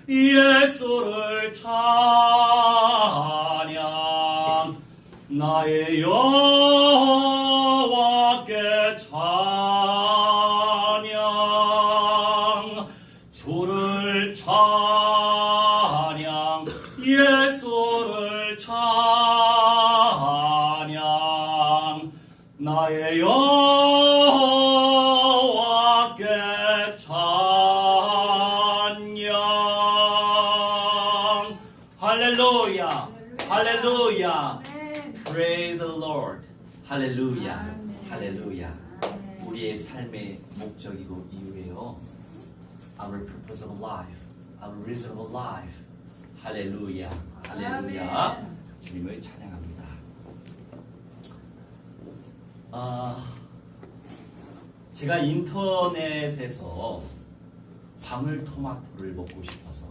예수를 찬양 나의 여호와께 찬양 주를 찬양 예수를 찬양 나의 여호와께 찬양 할렐루야 할렐루야 Praise the Lord 할렐루야 할렐루야 우리의 삶의 목적이고 이유예요. Our purpose of life, our reason of life. 할렐루야, 할렐루야. 주님을 찬양합니다. 제가 인터넷에서 방울토마토를 먹고 싶어서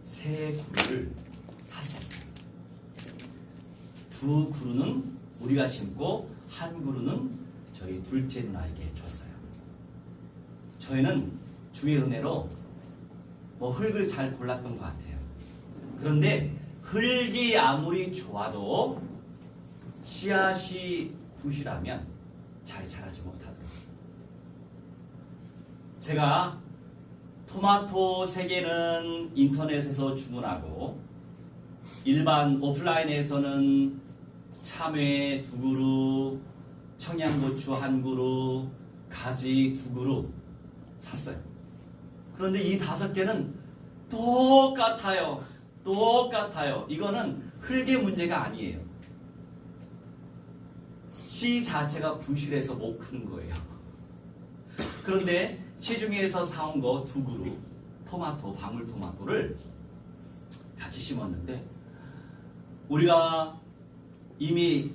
세 그루를 샀었어요. 두 그루는 우리가 심고 한 그루는 저희 둘째 누나에게 줬어요. 저희는 주의 은혜로 흙을 잘 골랐던 것 같아요. 그런데 흙이 아무리 좋아도 씨앗이 굿이라면 잘 자라지 못하더라고요. 제가 토마토 3개는 인터넷에서 주문하고 일반 오프라인에서는 참외 2그루, 청양고추 1그루, 가지 2그루 샀어요. 그런데 이 5개는 똑같아요. 똑같아요. 이거는 흙의 문제가 아니에요. 씨 자체가 부실해서 못 크는 거예요. 그런데 시중에서 사온 거 2그루 토마토, 방울토마토를 같이 심었는데 우리가 이미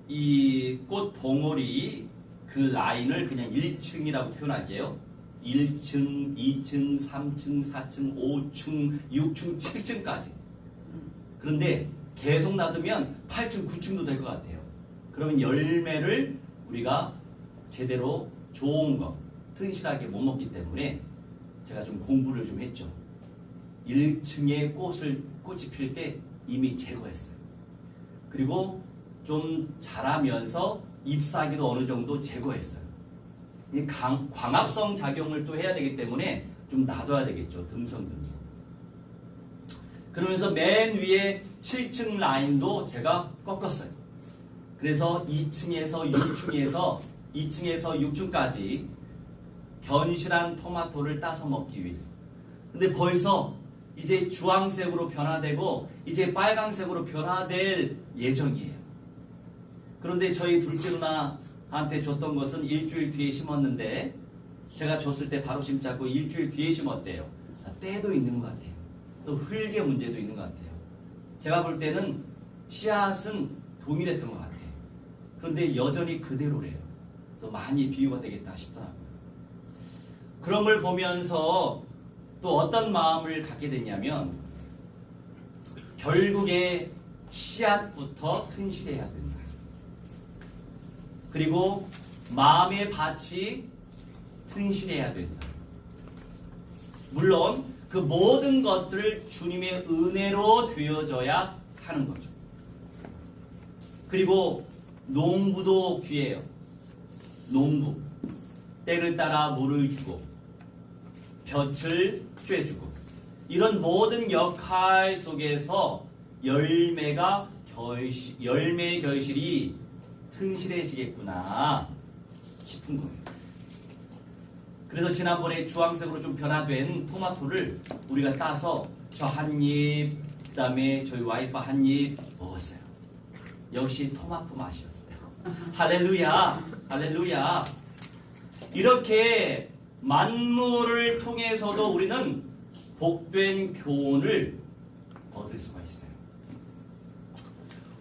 이 꽃 봉오리 그 라인을 그냥 1층이라고 표현할게요. 1층, 2층, 3층, 4층, 5층, 6층, 7층까지. 그런데 계속 놔두면 8층, 9층도 될 것 같아요. 그러면 열매를 우리가 제대로 좋은 거, 튼실하게 못 먹기 때문에 제가 좀 공부를 좀 했죠. 1층에 꽃이 필 때 이미 제거했어요. 그리고 좀 자라면서 잎사귀도 어느 정도 제거했어요. 광합성 작용을 또 해야 되기 때문에 좀 놔둬야 되겠죠. 듬성듬성. 그러면서 맨 위에 7층 라인도 제가 꺾었어요. 그래서 2층에서 6층까지 견실한 토마토를 따서 먹기 위해서. 근데 벌써 이제 주황색으로 변화되고 이제 빨강색으로 변화될 예정이에요. 그런데 저희 둘째 누나한테 줬던 것은 일주일 뒤에 심었는데 제가 줬을 때 바로 심자고 일주일 뒤에 심었대요. 때도 있는 것 같아요. 또 흙의 문제도 있는 것 같아요. 제가 볼 때는 씨앗은 동일했던 것 같아요. 그런데 여전히 그대로래요. 그래서 많이 비유가 되겠다 싶더라고요. 그런 걸 보면서 또 어떤 마음을 갖게 됐냐면 결국에 씨앗부터 튼실해야 된다. 그리고 마음의 밭이 튼실해야 된다. 물론 그 모든 것들을 주님의 은혜로 되어져야 하는 거죠. 그리고 농부도 귀해요. 농부. 때를 따라 물을 주고 볕을 쬐주고 이런 모든 역할 속에서 열매의 결실이 튼실해지겠구나 싶은 거예요. 그래서 지난번에 주황색으로 좀 변화된 토마토를 우리가 따서 저 한 입, 그 다음에 저희 와이프 한 입 먹었어요. 역시 토마토 맛이었어요. 할렐루야, 할렐루야. 이렇게 만물을 통해서도 우리는 복된 교훈을 얻을 수가 있어요.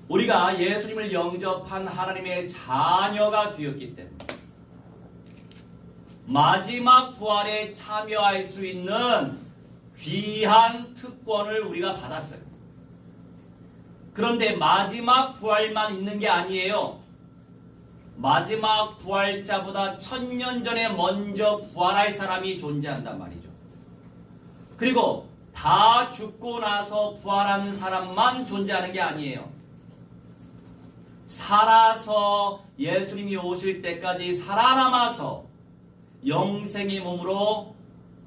우리가 예수님을 영접한 하나님의 자녀가 되었기 때문에 마지막 부활에 참여할 수 있는 귀한 특권을 우리가 받았어요. 그런데 마지막 부활만 있는 게 아니에요. 마지막 부활자보다 1000년 전에 먼저 부활할 사람이 존재한단 말이죠. 그리고 다 죽고 나서 부활하는 사람만 존재하는 게 아니에요. 살아서 예수님이 오실 때까지 살아남아서 영생의 몸으로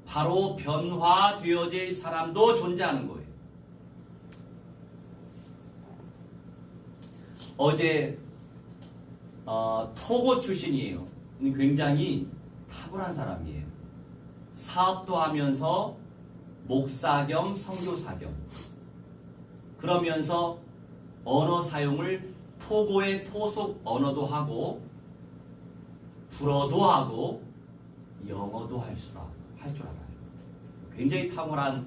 바로 변화되어질 사람도 존재하는 거예요. 어제 토고 출신이에요. 굉장히 탁월한 사람이에요. 사업도 하면서 목사 겸 선교사 겸 그러면서 언어 사용을 토고의 토속 언어도 하고 불어도 하고 영어도 할 줄 알아요. 굉장히 탁월한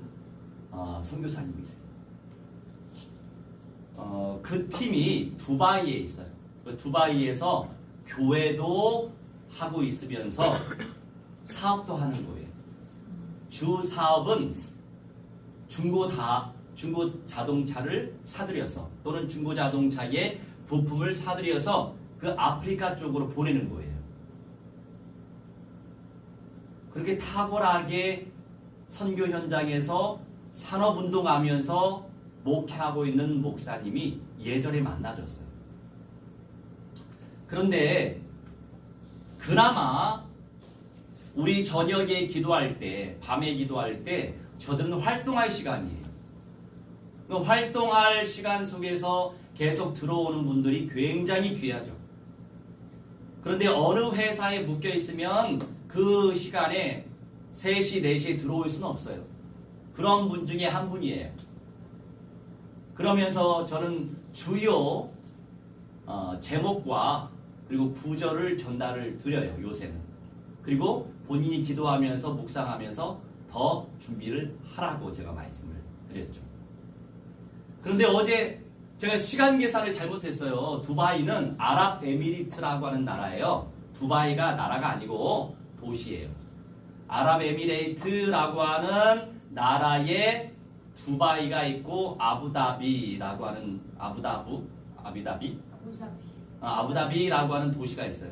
선교사님이세요. 그 팀이 두바이에 있어요. 두바이에서 교회도 하고 있으면서 사업도 하는 거예요. 주 사업은 중고 자동차를 사들여서 또는 중고 자동차의 부품을 사들여서 그 아프리카 쪽으로 보내는 거예요. 그렇게 탁월하게 선교 현장에서 산업운동하면서 목회하고 있는 목사님이 예전에 만나졌어요. 그런데 그나마 우리 저녁에 기도할 때, 밤에 기도할 때 저들은 활동할 시간이에요. 활동할 시간 속에서 계속 들어오는 분들이 굉장히 귀하죠. 그런데 어느 회사에 묶여 있으면 그 시간에 3시, 4시에 들어올 수는 없어요. 그런 분 중에 한 분이에요. 그러면서 저는 주요 제목과 그리고 구절을 전달을 드려요. 요새는. 그리고 본인이 기도하면서 묵상하면서 더 준비를 하라고 제가 말씀을 드렸죠. 그런데 어제 제가 시간 계산을 잘못했어요. 두바이는 아랍에미리트라고 하는 나라예요. 두바이가 나라가 아니고 도시예요. 아랍에미레이트라고 하는 나라에 두바이가 있고 아부다비라고 하는 아부다비라고 하는 도시가 있어요.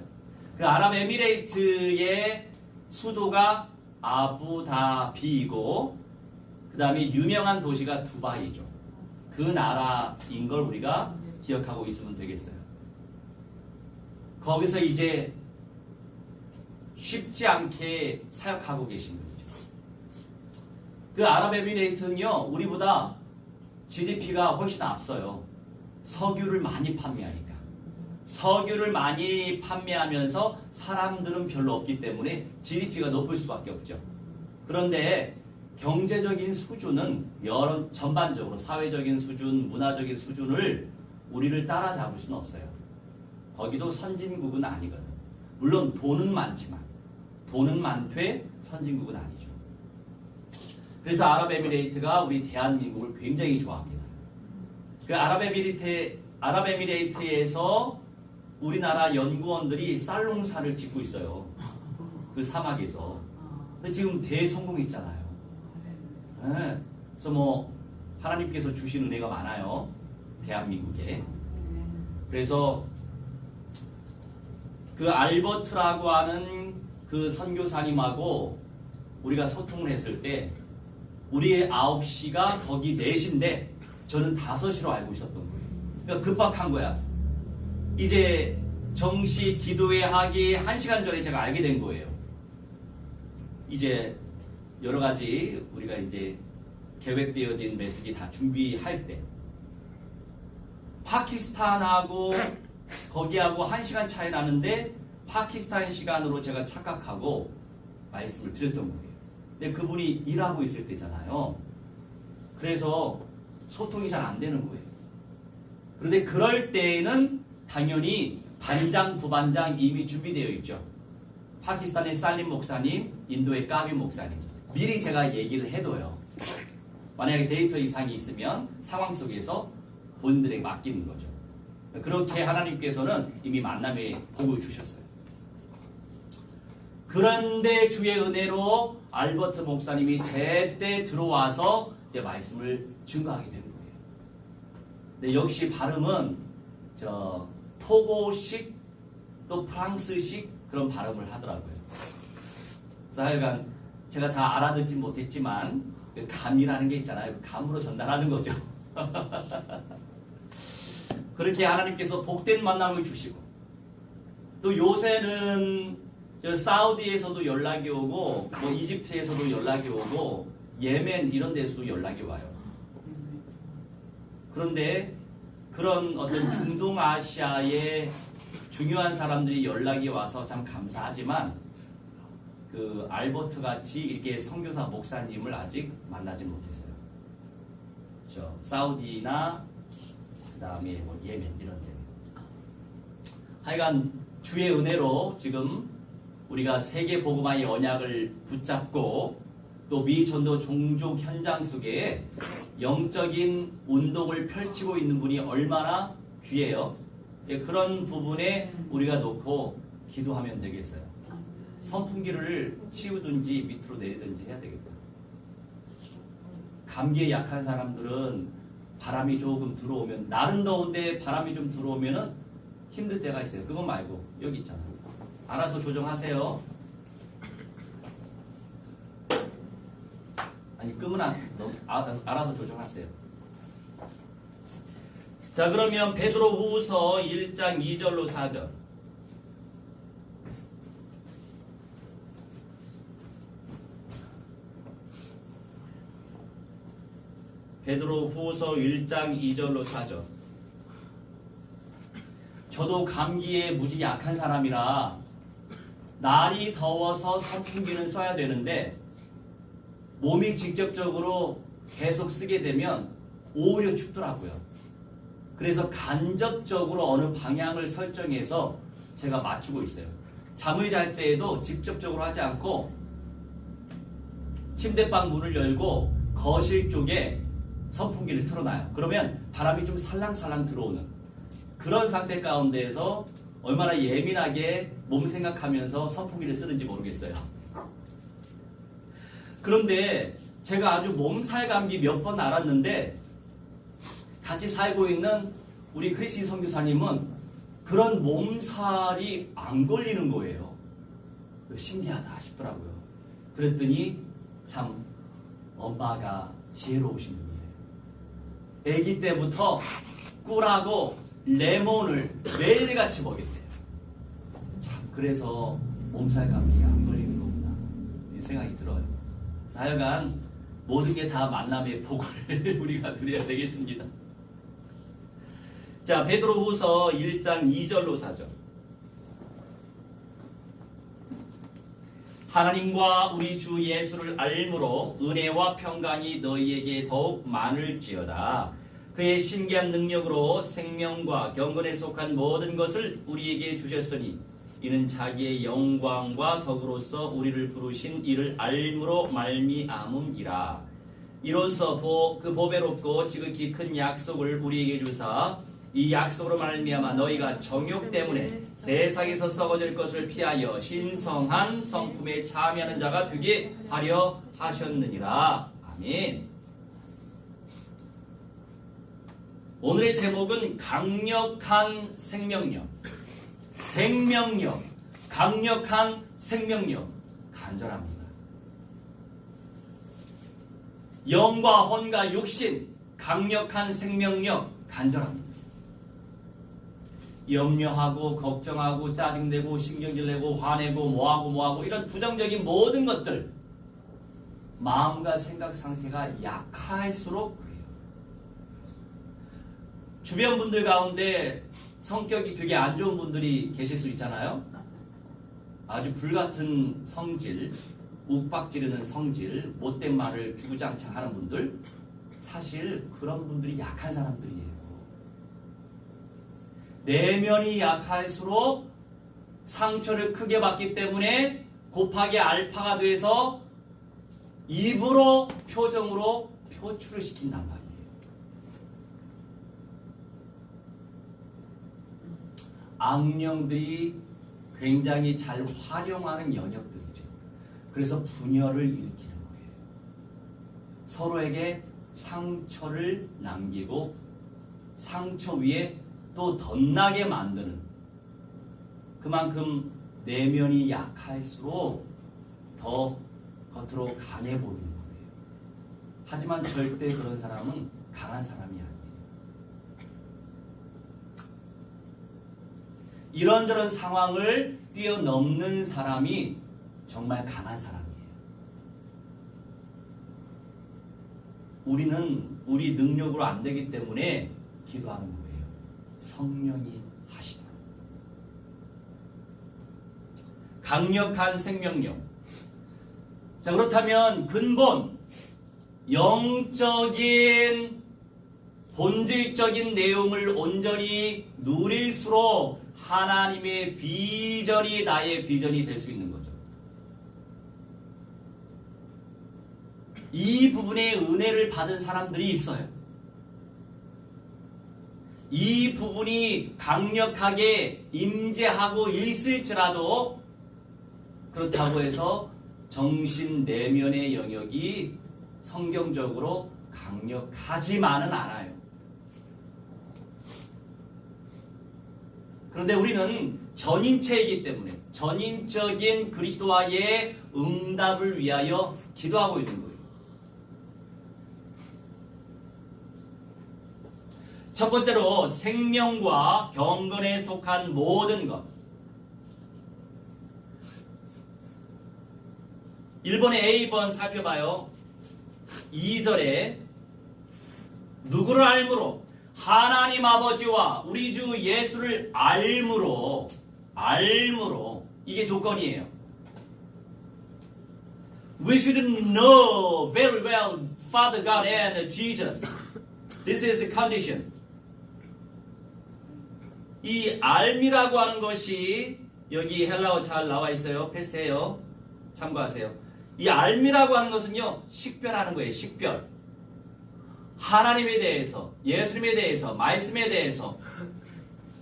그 아랍에미레이트의 수도가 아부다비이고 그 다음에 유명한 도시가 두바이죠. 그 나라인 걸 우리가 기억하고 있으면 되겠어요. 거기서 이제 쉽지 않게 사역하고 계신 분이죠. 그 아랍에미레이트는요, 우리보다 GDP가 훨씬 앞서요. 석유를 많이 판매하니까. 석유를 많이 판매하면서 사람들은 별로 없기 때문에 GDP가 높을 수밖에 없죠. 그런데 경제적인 수준은 여러 전반적으로 사회적인 수준, 문화적인 수준을 우리를 따라잡을 수는 없어요. 거기도 선진국은 아니거든. 물론 돈은 많지만 돈은 많되 선진국은 아니죠. 그래서 아랍에미레이트가 우리 대한민국을 굉장히 좋아합니다. 그 아랍에미레이트에서 우리나라 연구원들이 쌀농사를 짓고 있어요. 그 사막에서. 근데 지금 대성공했잖아요. 네. 그래서 뭐 하나님께서 주신 은혜가 많아요. 대한민국에. 그래서 그 알버트라고 하는 그 선교사님하고 우리가 소통을 했을 때 우리의 9시가 거기 4시인데 저는 5시로 알고 있었던 거예요. 그러니까 급박한 거야. 이제 정시 기도회 하기 1시간 전에 제가 알게 된 거예요. 이제 여러 가지 우리가 이제 계획되어진 메시지 다 준비할 때 파키스탄하고 거기하고 1시간 차이 나는데 파키스탄 시간으로 제가 착각하고 말씀을 드렸던 거예요. 근데 그분이 일하고 있을 때잖아요. 그래서 소통이 잘 안 되는 거예요. 그런데 그럴 때에는 당연히 반장, 부반장 이미 준비되어 있죠. 파키스탄의 살림 목사님, 인도의 까비 목사님. 미리 제가 얘기를 해둬요. 만약에 데이터 이상이 있으면 상황 속에서 본인들에게 맡기는 거죠. 그렇게 하나님께서는 이미 만남의 복을 주셨어요. 그런데 주의 은혜로 알버트 목사님이 제때 들어와서 이제 말씀을 증거하게 된 거예요. 근데 역시 발음은 토고식 또 프랑스식 그런 발음을 하더라고요. 그래서 하여간 제가 다 알아듣지 못했지만 그 감이라는 게 있잖아요. 그 감으로 전달하는 거죠. 그렇게 하나님께서 복된 만남을 주시고, 또 요새는 사우디에서도 연락이 오고, 뭐 이집트에서도 연락이 오고, 예멘 이런 데서도 연락이 와요. 그런데 그런 어떤 중동아시아의 중요한 사람들이 연락이 와서 참 감사하지만, 그 알버트 같이 이렇게 선교사 목사님을 아직 만나지 못했어요. 사우디나 그 다음에 뭐 예멘 이런 데. 하여간 주의 은혜로 지금 우리가 세계 복음화의 언약을 붙잡고, 또 미 전도 종족 현장 속에 영적인 운동을 펼치고 있는 분이 얼마나 귀해요. 그런 부분에 우리가 놓고 기도하면 되겠어요. 선풍기를 치우든지 밑으로 내리든지 해야 되겠다. 감기에 약한 사람들은 바람이 조금 들어오면, 날은 더운데 바람이 좀 들어오면은 힘들 때가 있어요. 그거 말고 여기 있잖아요. 알아서 조정하세요. 아니 끄면 안 돼. 알아서 조정하세요. 자, 그러면 베드로 후서 1장 2절로 4절. 베드로 후서 1장 2절로 4절. 저도 감기에 무지 약한 사람이라 날이 더워서 선풍기는 써야 되는데, 몸이 직접적으로 계속 쓰게 되면 오히려 춥더라고요. 그래서 간접적으로 어느 방향을 설정해서 제가 맞추고 있어요. 잠을 잘 때에도 직접적으로 하지 않고 침대방 문을 열고 거실 쪽에 선풍기를 틀어놔요. 그러면 바람이 좀 살랑살랑 들어오는 그런 상태 가운데에서 얼마나 예민하게 몸 생각하면서 선풍기를 쓰는지 모르겠어요. 그런데 제가 아주 몸살 감기 몇 번 앓았는데, 같이 살고 있는 우리 크리스틴 선교사님은 그런 몸살이 안 걸리는 거예요. 신기하다 싶더라고요. 그랬더니 참 엄마가 지혜로우신 분이에요. 아기 때부터 꿀하고 레몬을 매일같이 먹였대요. 참, 그래서 몸살 감기가 안 걸리는 거구나, 이 생각이 들어요. 하여간 모든 게 다 만남의 복을 우리가 드려야 되겠습니다. 자, 베드로 후서 1장 2절로 4절. 하나님과 우리 주 예수를 알므로 은혜와 평강이 너희에게 더욱 많을지어다. 그의 신기한 능력으로 생명과 경건에 속한 모든 것을 우리에게 주셨으니, 이는 자기의 영광과 덕으로서 우리를 부르신 이를 알므로 말미암음이라. 이로써 그 보배롭고 지극히 큰 약속을 우리에게 주사, 이 약속으로 말미암아 너희가 정욕 때문에 세상에서 썩어질 것을 피하여 신성한 성품에 참여하는 자가 되게 하려 하셨느니라. 아멘. 오늘의 제목은 강력한 생명력. 생명력, 강력한 생명력, 간절합니다. 영과 혼과 육신, 강력한 생명력, 간절합니다. 염려하고 걱정하고 짜증내고 신경질 내고 화내고 뭐하고 이런 부정적인 모든 것들, 마음과 생각 상태가 약할수록 그래요. 주변 분들 가운데 성격이 되게 안 좋은 분들이 계실 수 있잖아요. 아주 불같은 성질, 욱박지르는 성질, 못된 말을 주구장창 하는 분들, 사실 그런 분들이 약한 사람들이에요. 내면이 약할수록 상처를 크게 받기 때문에 곱하기 알파가 돼서 입으로, 표정으로 표출을 시킨단 말이에요. 악령들이 굉장히 잘 활용하는 영역들이죠. 그래서 분열을 일으키는 거예요. 서로에게 상처를 남기고 상처 위에 또 덧나게 만드는, 그만큼 내면이 약할수록 더 겉으로 강해 보이는 거예요. 하지만 절대 그런 사람은 강한 사람이 아니에요. 이런저런 상황을 뛰어넘는 사람이 정말 강한 사람이에요. 우리는 우리 능력으로 안 되기 때문에 기도하는 거예요. 성령이 하시도록. 강력한 생명력. 자, 그렇다면 근본, 영적인, 본질적인 내용을 온전히 누릴수록 하나님의 비전이 나의 비전이 될 수 있는 거죠. 이 부분의 은혜를 받은 사람들이 있어요. 이 부분이 강력하게 임재하고 있을지라도 그렇다고 해서 정신 내면의 영역이 성경적으로 강력하지만은 않아요. 그런데 우리는 전인체이기 때문에 전인적인 그리스도와의 응답을 위하여 기도하고 있는 거예요. 첫 번째로 생명과 경건에 속한 모든 것. 1번의 A번 살펴봐요. 2절에 누구를 알므로 하나님 아버지와 우리 주 예수를 알므로 이게 조건이에요. We should know very well Father God and Jesus. This is a condition. 이 알미라고 하는 것이 여기 헬라어 잘 나와 있어요. 패스해요. 참고하세요. 이 알미라고 하는 것은요, 식별하는 거예요. 식별. 하나님에 대해서, 예수님에 대해서, 말씀에 대해서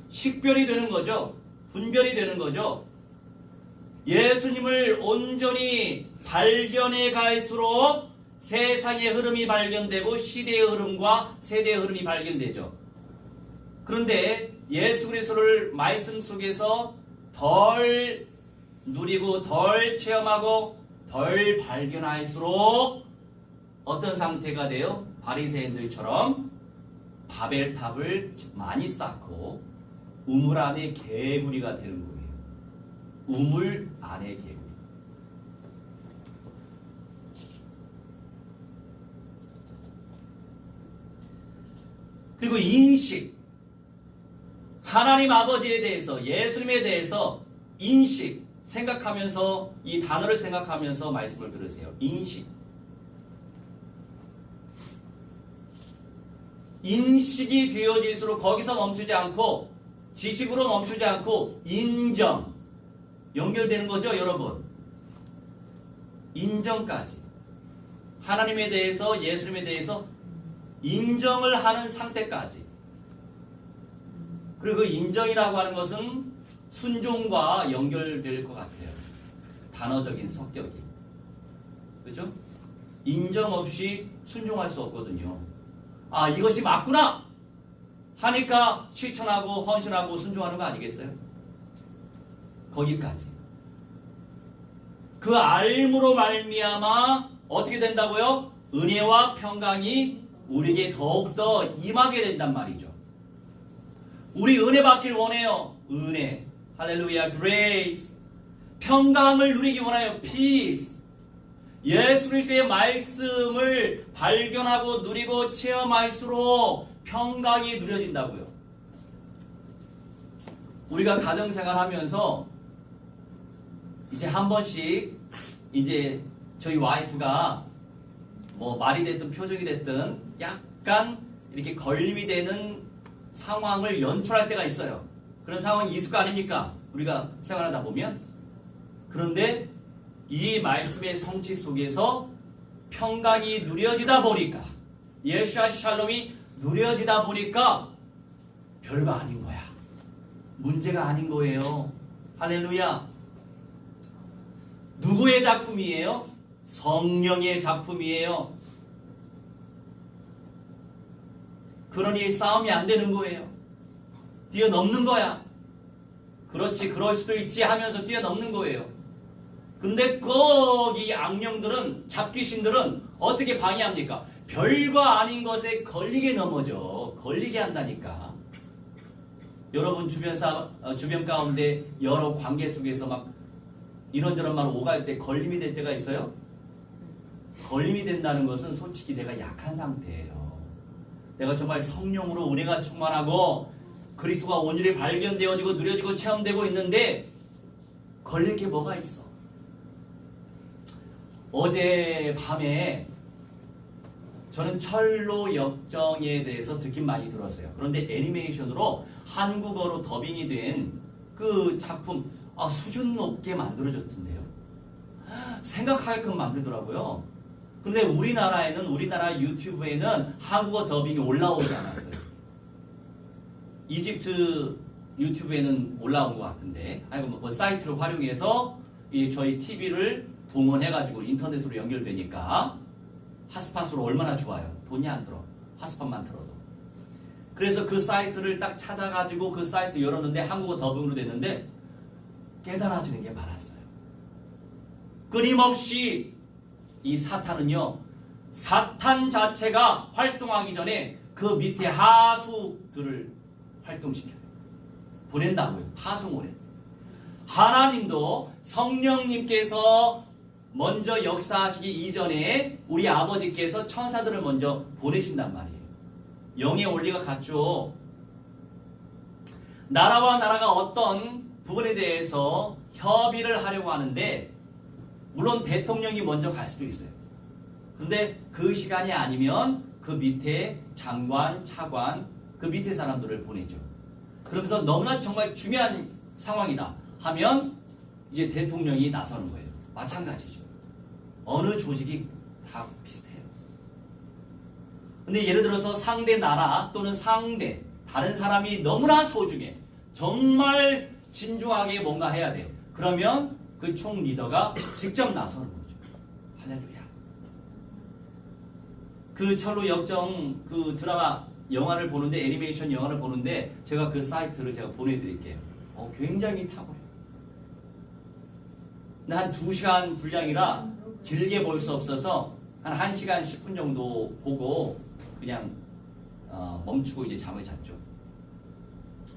식별이 되는 거죠. 분별이 되는 거죠. 예수님을 온전히 발견해 갈수록 세상의 흐름이 발견되고 시대의 흐름과 세대의 흐름이 발견되죠. 그런데 예수 그리스도를 말씀 속에서 덜 누리고 덜 체험하고 덜 발견할수록 어떤 상태가 돼요? 바리새인들처럼 바벨탑을 많이 쌓고 우물 안에 개구리가 되는 거예요. 우물 안에 개구리. 그리고 인식. 하나님 아버지에 대해서, 예수님에 대해서 인식, 생각하면서 이 단어를 생각하면서 말씀을 들으세요. 인식. 인식이 되어질수록 거기서 멈추지 않고 지식으로 멈추지 않고 인정. 연결되는 거죠, 여러분. 인정까지. 하나님에 대해서, 예수님에 대해서 인정을 하는 상태까지. 그리고 그 인정이라고 하는 것은 순종과 연결될 것 같아요. 단어적인 성격이. 그렇죠? 인정 없이 순종할 수 없거든요. 아, 이것이 맞구나 하니까 실천하고 헌신하고 순종하는 거 아니겠어요? 거기까지. 그 알므로 말미암아 어떻게 된다고요? 은혜와 평강이 우리에게 더욱더 임하게 된단 말이죠. 우리 은혜 받길 원해요. 은혜. 할렐루야. grace. 평강을 누리기 원해요. peace. 예수 그리스도의 말씀을 발견하고 누리고 체험할수록 평강이 누려진다고요. 우리가 가정생활 하면서 이제 한 번씩 이제 저희 와이프가 뭐 말이 됐든 표정이 됐든 약간 이렇게 걸림이 되는 상황을 연출할 때가 있어요. 그런 상황이 있을 거 아닙니까? 우리가 생활하다 보면. 그런데 이 말씀의 성취 속에서 평강이 누려지다 보니까, 예수와 샬롬이 누려지다 보니까 별거 아닌 거야. 문제가 아닌 거예요. 할렐루야. 누구의 작품이에요? 성령의 작품이에요. 그러니 싸움이 안 되는 거예요. 뛰어넘는 거야. 그렇지, 그럴 수도 있지 하면서 뛰어넘는 거예요. 근데 꼭 이 악령들은, 잡귀신들은 어떻게 방해합니까? 별거 아닌 것에 걸리게 넘어져. 걸리게 한다니까. 여러분 주변 가운데 여러 관계 속에서 막 이런저런 말 오갈 때 걸림이 될 때가 있어요? 걸림이 된다는 것은 솔직히 내가 약한 상태예요. 내가 정말 성령으로 은혜가 충만하고 그리스도가 온전히 발견되어지고 누려지고 체험되고 있는데 걸릴 게 뭐가 있어? 어제 밤에 저는 철로 역정에 대해서 듣긴 많이 들었어요. 그런데 애니메이션으로 한국어로 더빙이 된 그 작품 수준 높게 만들어졌던데요. 생각하게끔 만들더라고요. 그런데 우리나라 유튜브에는 한국어 더빙이 올라오지 않았어요. 이집트 유튜브에는 올라온 것 같은데, 뭐 사이트를 활용해서 저희 TV를 동원해가지고 인터넷으로 연결되니까 핫스팟으로 얼마나 좋아요. 돈이 안 들어. 핫스팟만 틀어도. 그래서 그 사이트를 딱 찾아가지고 그 사이트 열었는데 한국어 더빙으로 됐는데 깨달아지는 게 많았어요. 끊임없이 이 사탄은요, 사탄 자체가 활동하기 전에 그 밑에 하수들을 활동시켜요. 보낸다고요. 파수모래. 하나님도 성령님께서 먼저 역사하시기 이전에 우리 아버지께서 천사들을 먼저 보내신단 말이에요. 영의 원리가 같죠. 나라와 나라가 어떤 부분에 대해서 협의를 하려고 하는데 물론 대통령이 먼저 갈 수도 있어요. 근데 그 시간이 아니면 그 밑에 장관, 차관, 그 밑에 사람들을 보내죠. 그러면서 너무나 정말 중요한 상황이다 하면 이제 대통령이 나서는 거예요. 마찬가지죠. 어느 조직이 다 비슷해요. 근데 예를 들어서 상대 나라 또는 다른 사람이 너무나 소중해. 정말 진중하게 뭔가 해야 돼요. 그러면 그 총 리더가 직접 나서는 거죠. 할렐루야. 그 철로 역정 그 드라마 영화를 보는데 애니메이션 영화를 보는데 제가 그 사이트를 제가 보내드릴게요. 굉장히 탁월해요. 근데 한 2시간 분량이라 길게 볼 수 없어서 한 1시간 10분 정도 보고 그냥 멈추고 이제 잠을 잤죠.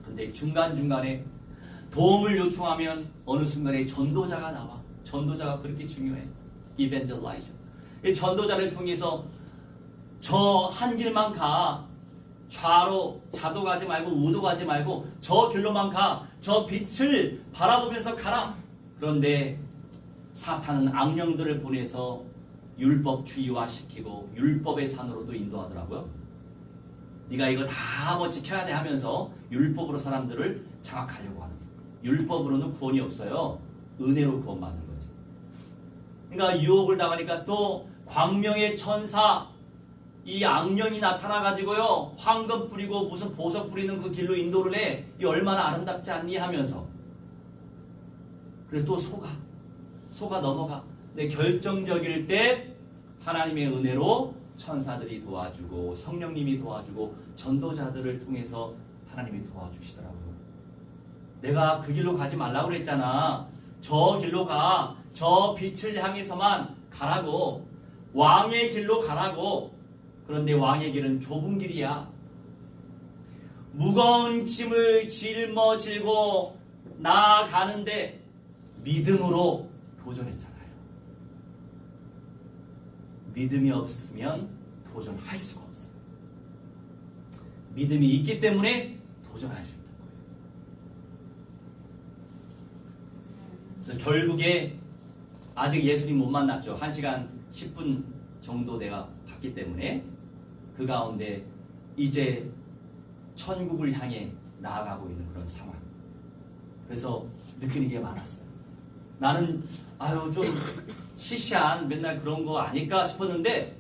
근데 중간중간에 도움을 요청하면 어느 순간에 전도자가 나와. 전도자가 그렇게 중요해. 이벤젤라이저. 이 전도자를 통해서 저 한 길만 가. 좌도 가지 말고 우도 가지 말고 저 길로만 가. 저 빛을 바라보면서 가라. 그런데 사탄은 악령들을 보내서 율법주의화시키고 율법의 산으로도 인도하더라고요. 네가 이거 다 뭐 지켜야 돼 하면서 율법으로 사람들을 장악하려고 하는 거예요. 율법으로는 구원이 없어요. 은혜로 구원받는 거죠. 그러니까 유혹을 당하니까 또 광명의 천사 이 악령이 나타나가지고요 황금 뿌리고 무슨 보석 뿌리는 그 길로 인도를 해. 이 얼마나 아름답지 않니 하면서 그래서 또 속아 넘어가. 근데 결정적일 때 하나님의 은혜로 천사들이 도와주고 성령님이 도와주고 전도자들을 통해서 하나님이 도와주시더라고요. 내가 그 길로 가지 말라고 그랬잖아. 저 길로 가. 저 빛을 향해서만 가라고. 왕의 길로 가라고. 그런데 왕의 길은 좁은 길이야. 무거운 짐을 짊어지고 나아가는데 믿음으로 도전했잖아요. 믿음이 없으면 도전할 수가 없어요. 믿음이 있기 때문에 도전할 수 있는 거예요. 그래서 결국에 아직 예수님 못 만났죠. 1시간 10분 정도 내가 봤기 때문에 그 가운데 이제 천국을 향해 나아가고 있는 그런 상황. 그래서 느끼는 게 많았어요. 나는 좀 시시한 맨날 그런 거 아닐까 싶었는데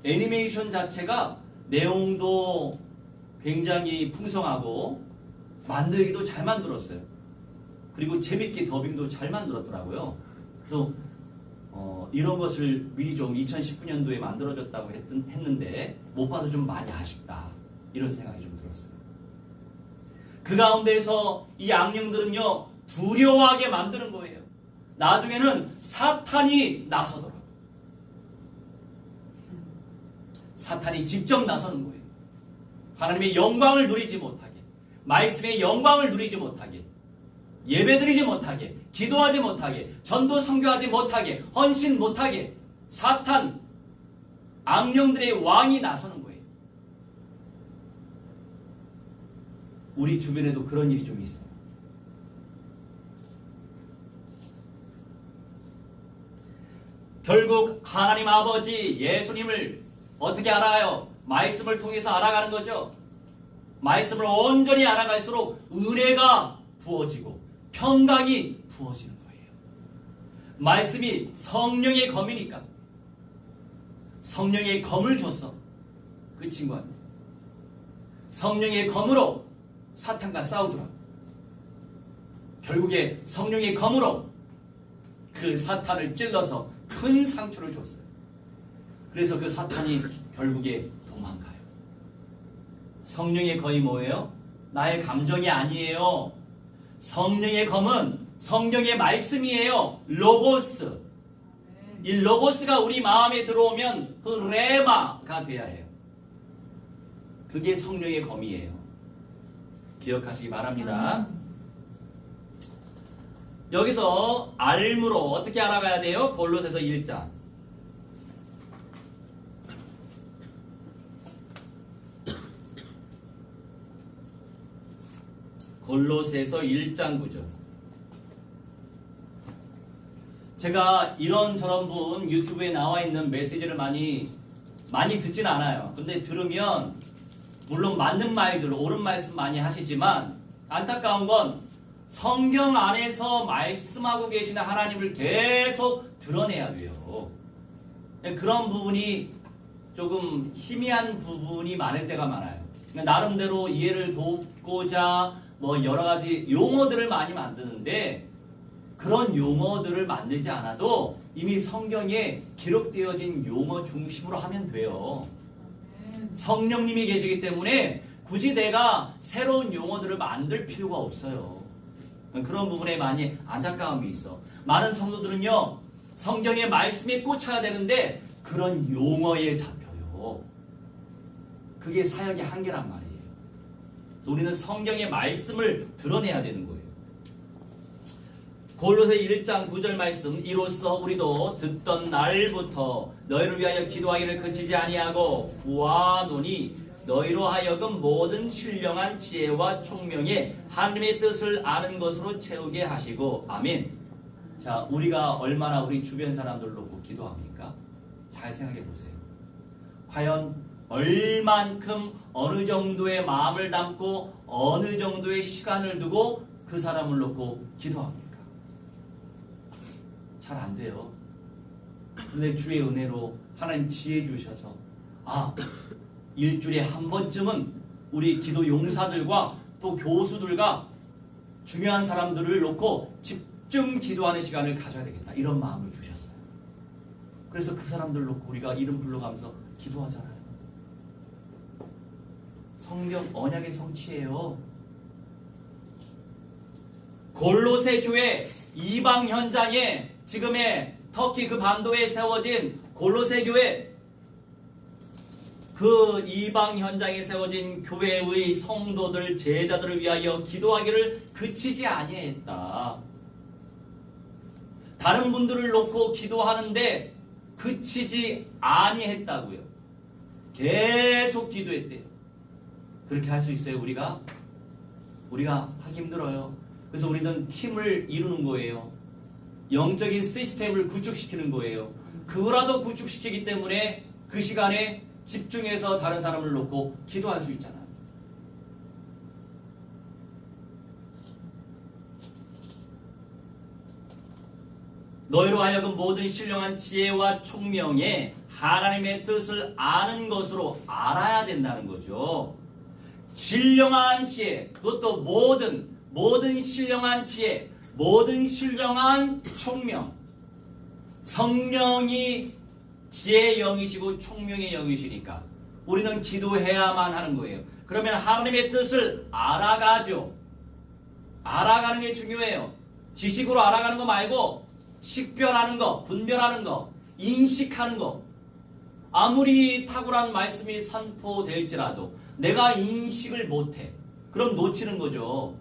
애니메이션 자체가 내용도 굉장히 풍성하고 만들기도 잘 만들었어요. 그리고 재밌게 더빙도 잘 만들었더라고요. 그래서 이런 것을 미리 좀 2019년도에 만들어졌다고 했는데 못 봐서 좀 많이 아쉽다. 이런 생각이 좀 들었어요. 그 가운데서 이 악령들은요 두려워하게 만드는 거예요. 나중에는 사탄이 나서더라고요. 사탄이 직접 나서는 거예요. 하나님의 영광을 누리지 못하게, 말씀의 영광을 누리지 못하게, 예배드리지 못하게, 기도하지 못하게, 전도 선교하지 못하게, 헌신 못하게 사탄, 악령들의 왕이 나서는 거예요. 우리 주변에도 그런 일이 좀 있어요. 결국 하나님 아버지 예수님을 어떻게 알아요? 말씀을 통해서 알아가는 거죠. 말씀을 온전히 알아갈수록 은혜가 부어지고 평강이 부어지는 거예요. 말씀이 성령의 검이니까 성령의 검을 줬어. 그 친구한테 성령의 검으로 사탄과 싸우더라. 결국에 성령의 검으로 그 사탄을 찔러서 큰 상처를 줬어요. 그래서 그 사탄이 결국에 도망가요. 성령의 검이 뭐예요? 나의 감정이 아니에요. 성령의 검은 성경의 말씀이에요. 로고스. 이 로고스가 우리 마음에 들어오면 그 레마가 돼야 해요. 그게 성령의 검이에요. 기억하시기 바랍니다. 여기서 알므로 어떻게 알아가야 돼요? 골로새서 1장. 골로새서 1장 9절. 제가 이런저런 분 유튜브에 나와 있는 메시지를 많이 듣진 않아요. 근데 들으면 물론 맞는 말들, 옳은 말씀 많이 하시지만 안타까운 건 성경 안에서 말씀하고 계시는 하나님을 계속 드러내야 돼요. 그런 부분이 조금 희미한 부분이 많을 때가 많아요. 나름대로 이해를 돕고자 뭐 여러 가지 용어들을 많이 만드는데 그런 용어들을 만들지 않아도 이미 성경에 기록되어진 용어 중심으로 하면 돼요. 성령님이 계시기 때문에 굳이 내가 새로운 용어들을 만들 필요가 없어요. 그런 부분에 많이 안타까움이 있어. 많은 성도들은요, 성경의 말씀에 꽂혀야 되는데 그런 용어에 잡혀요. 그게 사역의 한계란 말이에요. 그래서 우리는 성경의 말씀을 드러내야 되는 거예요. 골로새 1장 9절 말씀, 이로써 우리도 듣던 날부터 너희를 위하여 기도하기를 그치지 아니하고 구하노니 너희로 하여금 모든 신령한 지혜와 총명에 하나님의 뜻을 아는 것으로 채우게 하시고. 아멘. 자, 우리가 얼마나 우리 주변 사람들 놓고 기도합니까? 잘 생각해 보세요. 과연 얼만큼 어느 정도의 마음을 담고 어느 정도의 시간을 두고 그 사람을 놓고 기도합니까? 잘 안 돼요. 근데 주의 은혜로 하나님 지혜 주셔서 일주일에 한 번쯤은 우리 기도 용사들과 또 교수들과 중요한 사람들을 놓고 집중 기도하는 시간을 가져야 되겠다, 이런 마음을 주셨어요. 그래서 그 사람들 놓고 우리가 이름 불러가면서 기도하잖아요. 성경 언약의 성취예요. 골로새 교회 이방 현장에, 지금의 터키 그 반도에 세워진 골로새 교회, 그 이방 현장에 세워진 교회의 성도들, 제자들을 위하여 기도하기를 그치지 아니했다. 다른 분들을 놓고 기도하는데 그치지 아니했다고요. 계속 기도했대요. 그렇게 할 수 있어요, 우리가? 우리가 하기 힘들어요. 그래서 우리는 팀을 이루는 거예요. 영적인 시스템을 구축시키는 거예요. 그거라도 구축시키기 때문에 그 시간에 집중해서 다른 사람을 놓고 기도할 수 있잖아요. 너희로 하여금 모든 신령한 지혜와 총명에 하나님의 뜻을 아는 것으로 알아야 된다는 거죠. 신령한 지혜, 그것도 모든 신령한 지혜, 모든 신령한 총명. 성령이 지혜의 영이시고 총명의 영이시니까 우리는 기도해야만 하는 거예요. 그러면 하나님의 뜻을 알아가죠. 알아가는 게 중요해요. 지식으로 알아가는 거 말고 식별하는 거, 분별하는 거, 인식하는 거. 아무리 탁월한 말씀이 선포될지라도 내가 인식을 못해. 그럼 놓치는 거죠.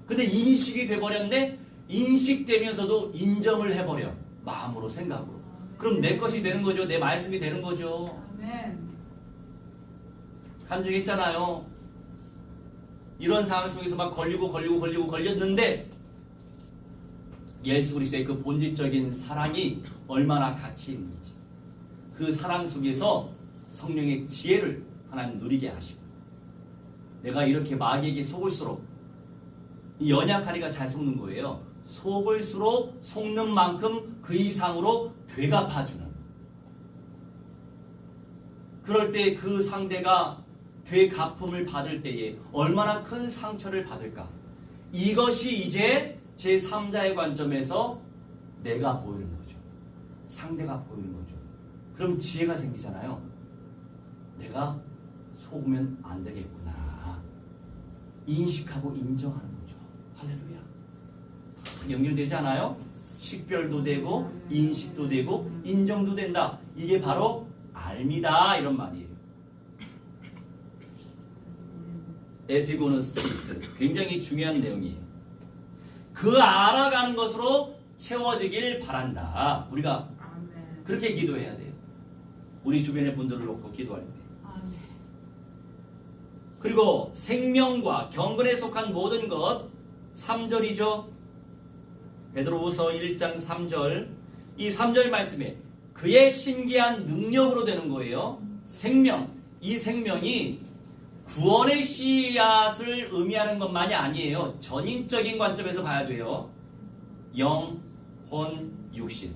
근데 인식이 돼버렸는데 인식되면서도 인정을 해버려. 마음으로, 생각으로. 그럼 내 것이 되는 거죠. 내 말씀이 되는 거죠. 아멘. 간증했잖아요. 이런 상황 속에서 막 걸렸는데 예수 그리스도의 그 본질적인 사랑이 얼마나 가치 있는지, 그 사랑 속에서 성령의 지혜를 하나님 누리게 하시고, 내가 이렇게 마귀에게 속을수록, 이 연약하리가 잘 속는 거예요. 속을수록 속는 만큼 그 이상으로 되갚아주는, 그럴 때 그 상대가 되갚음을 받을 때에 얼마나 큰 상처를 받을까. 이것이 이제 제3자의 관점에서 내가 보이는 거죠. 상대가 보이는 거죠. 그럼 지혜가 생기잖아요. 내가 속으면 안 되겠구나. 인식하고 인정하는 거죠. 할렐루야. 다 연결되지 않아요? 식별도 되고 인식도 되고 인정도 된다. 이게 바로 알미다, 이런 말이에요. 에피고노시스, 굉장히 중요한 내용이에요. 그 알아가는 것으로 채워지길 바란다. 우리가 아멘. 그렇게 기도해야 돼요. 우리 주변의 분들을 놓고 기도할 때. 아멘. 그리고 생명과 경건에 속한 모든 것, 3절이죠. 베드로후서 1장 3절. 이 3절 말씀에 그의 신기한 능력으로 되는 거예요. 생명. 이 생명이 구원의 씨앗을 의미하는 것만이 아니에요. 전인적인 관점에서 봐야 돼요. 영, 혼, 육신.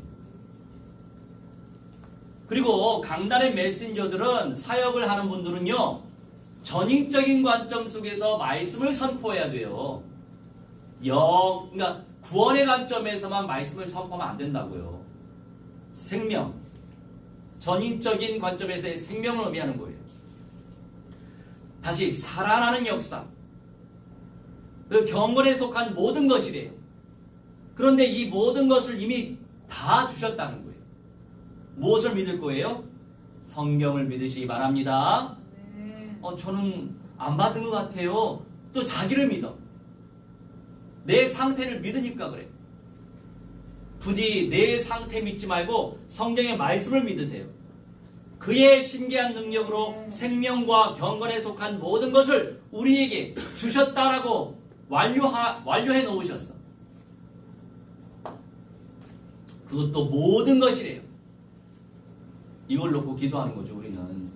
그리고 강단의 메신저들은, 사역을 하는 분들은요, 전인적인 관점 속에서 말씀을 선포해야 돼요. 그러니까 구원의 관점에서만 말씀을 선포하면 안 된다고요. 생명, 전인적인 관점에서의 생명을 의미하는 거예요. 다시 살아나는 역사, 그 경건에 속한 모든 것이래요. 그런데 이 모든 것을 이미 다 주셨다는 거예요. 무엇을 믿을 거예요? 성경을 믿으시기 바랍니다. 네. 저는 안 받은 것 같아요. 또 자기를 믿어. 내 상태를 믿으니까 그래. 부디 내 상태 믿지 말고 성경의 말씀을 믿으세요. 그의 신기한 능력으로 생명과 경건에 속한 모든 것을 우리에게 주셨다라고 완료해 놓으셨어. 그것도 모든 것이래요. 이걸 놓고 기도하는 거죠. 우리는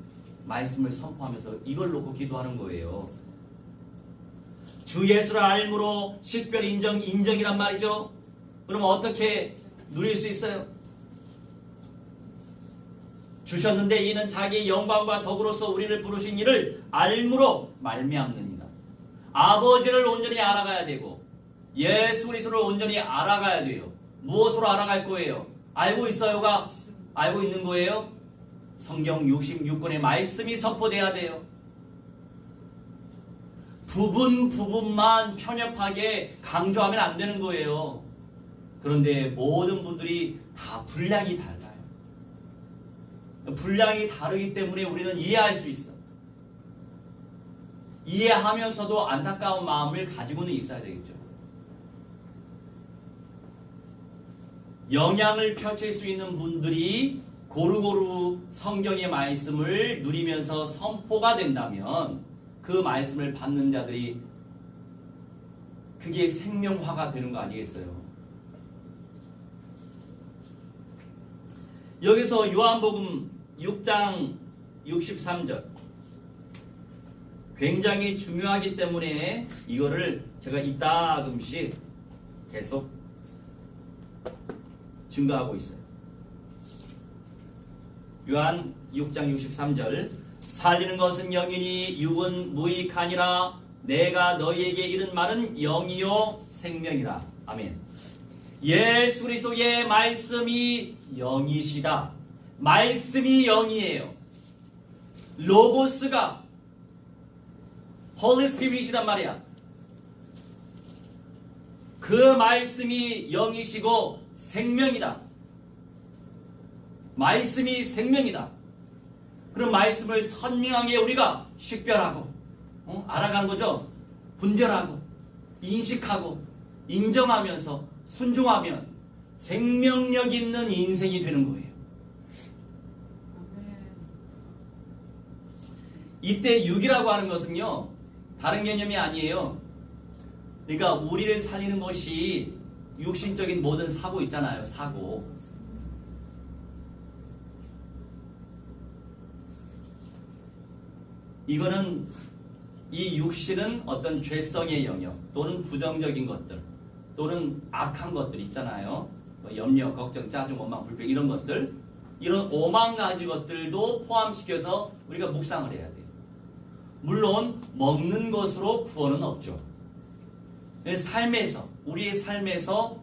말씀을 선포하면서 이걸 놓고 기도하는 거예요. 주 예수를 알므로 식별 인정이란 말이죠. 그럼 어떻게 누릴 수 있어요? 주셨는데 이는 자기의 영광과 덕으로서 우리를 부르신 이를 알므로 말미암느니라. 아버지를 온전히 알아가야 되고 예수 그리스도를 온전히 알아가야 돼요. 무엇으로 알아갈 거예요? 알고 있어요가 알고 있는 거예요? 성경 66권의 말씀이 선포돼야 돼요. 부분만 편협하게 강조하면 안 되는 거예요. 그런데 모든 분들이 다 분량이 달라요. 분량이 다르기 때문에 우리는 이해할 수 있어. 이해하면서도 안타까운 마음을 가지고는 있어야 되겠죠. 영향을 펼칠 수 있는 분들이 고루고루 성경의 말씀을 누리면서 선포가 된다면 그 말씀을 받는 자들이 그게 생명화가 되는 거 아니겠어요? 여기서 요한복음 6장 63절 굉장히 중요하기 때문에 이거를 제가 이따금씩 계속 증거하고 있어요. 요한 6장 63절 살리는 것은 영이니 육은 무익하니라 내가 너희에게 이른 말은 영이요 생명이라. 아멘. 예수 그리스도의 말씀이 영이시다. 말씀이 영이에요. 로고스가 Holy Spirit이란 말이야. 그 말씀이 영이시고 생명이다. 말씀이 생명이다. 그런 말씀을 선명하게 우리가 식별하고 알아가는 거죠. 분별하고 인식하고 인정하면서 순종하면 생명력 있는 인생이 되는 거예요. 이때 육이라고 하는 것은요, 다른 개념이 아니에요. 그러니까 우리를 살리는 것이 육신적인 모든 사고 있잖아요. 사고. 이거는 이 육신은 어떤 죄성의 영역 또는 부정적인 것들 또는 악한 것들 있잖아요. 뭐 염려, 걱정, 짜증, 원망, 불평 이런 것들, 이런 5만 가지 것들도 포함시켜서 우리가 묵상을 해야 돼요. 물론 먹는 것으로 구원은 없죠. 삶에서, 우리의 삶에서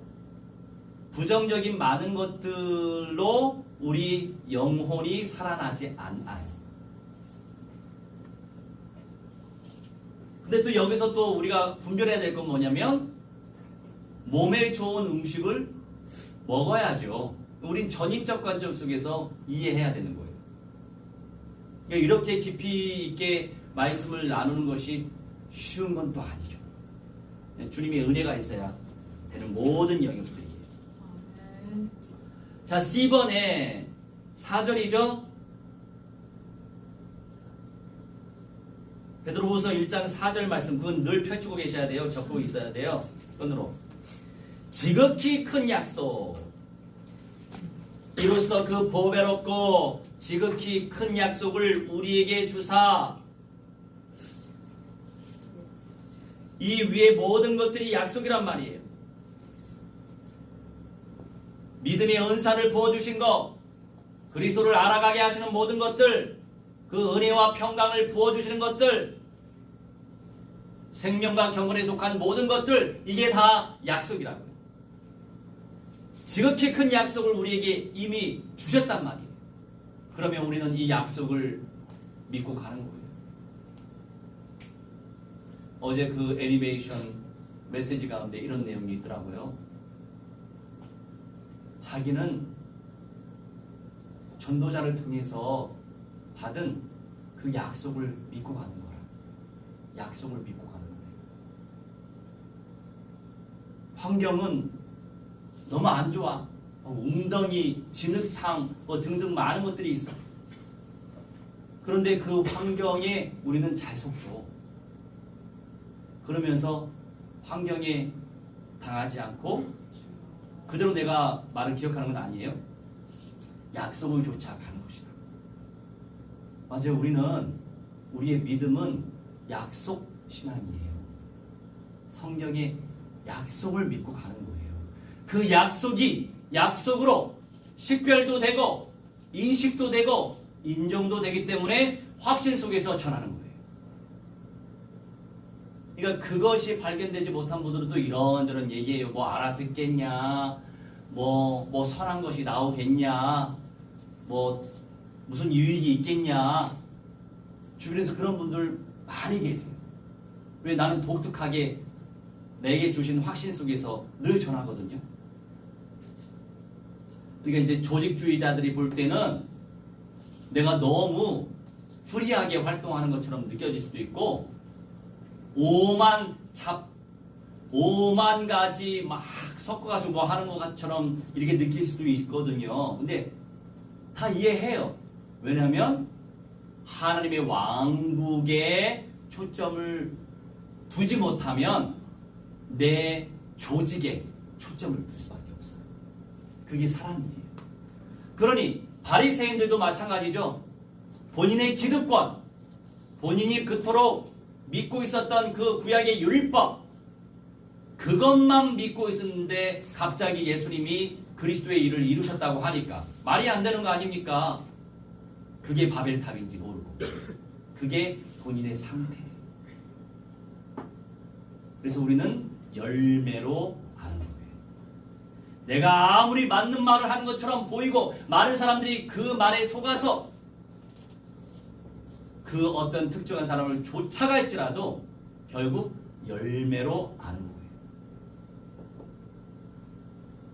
부정적인 많은 것들로 우리 영혼이 살아나지 않아요. 근데 또 여기서 또 우리가 분별해야 될 건 뭐냐면 몸에 좋은 음식을 먹어야죠. 우린 전인적 관점 속에서 이해해야 되는 거예요. 그러니까 이렇게 깊이 있게 말씀을 나누는 것이 쉬운 건 또 아니죠. 주님의 은혜가 있어야 되는 모든 영역들이에요. 자, C번에 4절이죠. 베드로후서 1장 4절 말씀, 그건 늘 펼치고 계셔야 돼요. 적고 있어야 돼요. 손으로. 지극히 큰 약속, 이로써 그 보배롭고 지극히 큰 약속을 우리에게 주사, 이 위에 모든 것들이 약속이란 말이에요. 믿음의 은사를 부어주신 것, 그리스도를 알아가게 하시는 모든 것들, 그 은혜와 평강을 부어주시는 것들, 생명과 경건에 속한 모든 것들, 이게 다 약속이라고요. 지극히 큰 약속을 우리에게 이미 주셨단 말이에요. 그러면 우리는 이 약속을 믿고 가는 거예요. 어제 그 애니메이션 메시지 가운데 이런 내용이 있더라고요. 자기는 전도자를 통해서 받은 그 약속을 믿고 가는 거라. 약속을 믿고 가는 거예요. 환경은 너무 안 좋아. 웅덩이, 진흙탕 등등 많은 것들이 있어. 그런데 그 환경에 우리는 잘 속죠. 그러면서 환경에 당하지 않고 그대로 내가 말을 기억하는 건 아니에요. 약속을 쫓아 가는 것이다. 맞아요. 우리의 믿음은 약속 신앙이에요. 성경의 약속을 믿고 가는 거예요. 그 약속이 약속으로 식별도 되고 인식도 되고 인정도 되기 때문에 확신 속에서 전하는 거예요. 그러니까 그것이 발견되지 못한 분들은 또 이런저런 얘기해요. 뭐 알아듣겠냐, 뭐 선한 것이 나오겠냐, 뭐 무슨 유익이 있겠냐. 주변에서 그런 분들 많이 계세요. 왜? 나는 독특하게 내게 주신 확신 속에서 늘 전하거든요. 그러니까 이제 조직주의자들이 볼 때는 내가 너무 프리하게 활동하는 것처럼 느껴질 수도 있고 5만 가지 막 섞어가지고 뭐 하는 것처럼 이렇게 느낄 수도 있거든요. 근데 다 이해해요. 왜냐하면 하나님의 왕국에 초점을 두지 못하면 내 조직에 초점을 둘 수밖에 없어요. 그게 사람이에요. 그러니 바리새인들도 마찬가지죠. 본인의 기득권, 본인이 그토록 믿고 있었던 그 구약의 율법, 그것만 믿고 있었는데 갑자기 예수님이 그리스도의 일을 이루셨다고 하니까 말이 안 되는 거 아닙니까? 그게 바벨탑인지 모르고 그게 본인의 상태예요. 그래서 우리는 열매로 아는 거예요. 내가 아무리 맞는 말을 하는 것처럼 보이고 많은 사람들이 그 말에 속아서 그 어떤 특정한 사람을 쫓아갈지라도 결국 열매로 아는 거예요.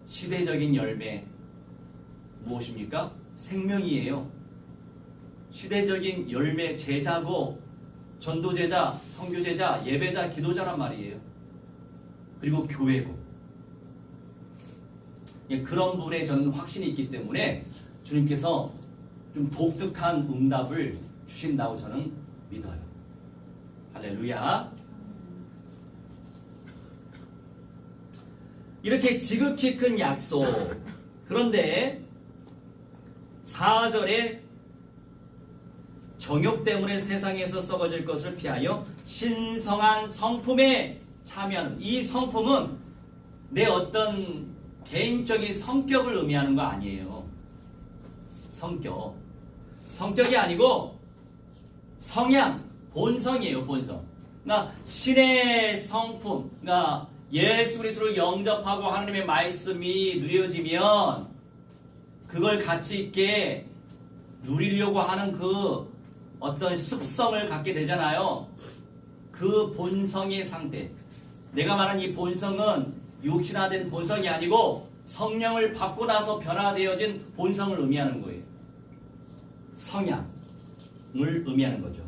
시대적인 열매 무엇입니까? 생명이에요. 시대적인 열매 제자고 전도제자, 선교제자, 예배자, 기도자란 말이에요. 그리고 교회고. 예, 그런 부분에 저는 확신이 있기 때문에 주님께서 좀 독특한 응답을 주신다고 저는 믿어요. 할렐루야. 이렇게 지극히 큰 약속. 그런데 4절에 정욕 때문에 세상에서 썩어질 것을 피하여 신성한 성품에 참여하는, 이 성품은 내 어떤 개인적인 성격을 의미하는 거 아니에요. 성격이 아니고 성향, 본성이에요. 본성. 그러니까 신의 성품, 그러니까 예수 그리스도를 영접하고 하나님의 말씀이 누려지면 그걸 가치 있게 누리려고 하는 그 어떤 습성을 갖게 되잖아요. 그 본성의 상태. 내가 말한 이 본성은 육신화된 본성이 아니고 성령을 받고 나서 변화되어진 본성을 의미하는 거예요. 성향을 의미하는 거죠.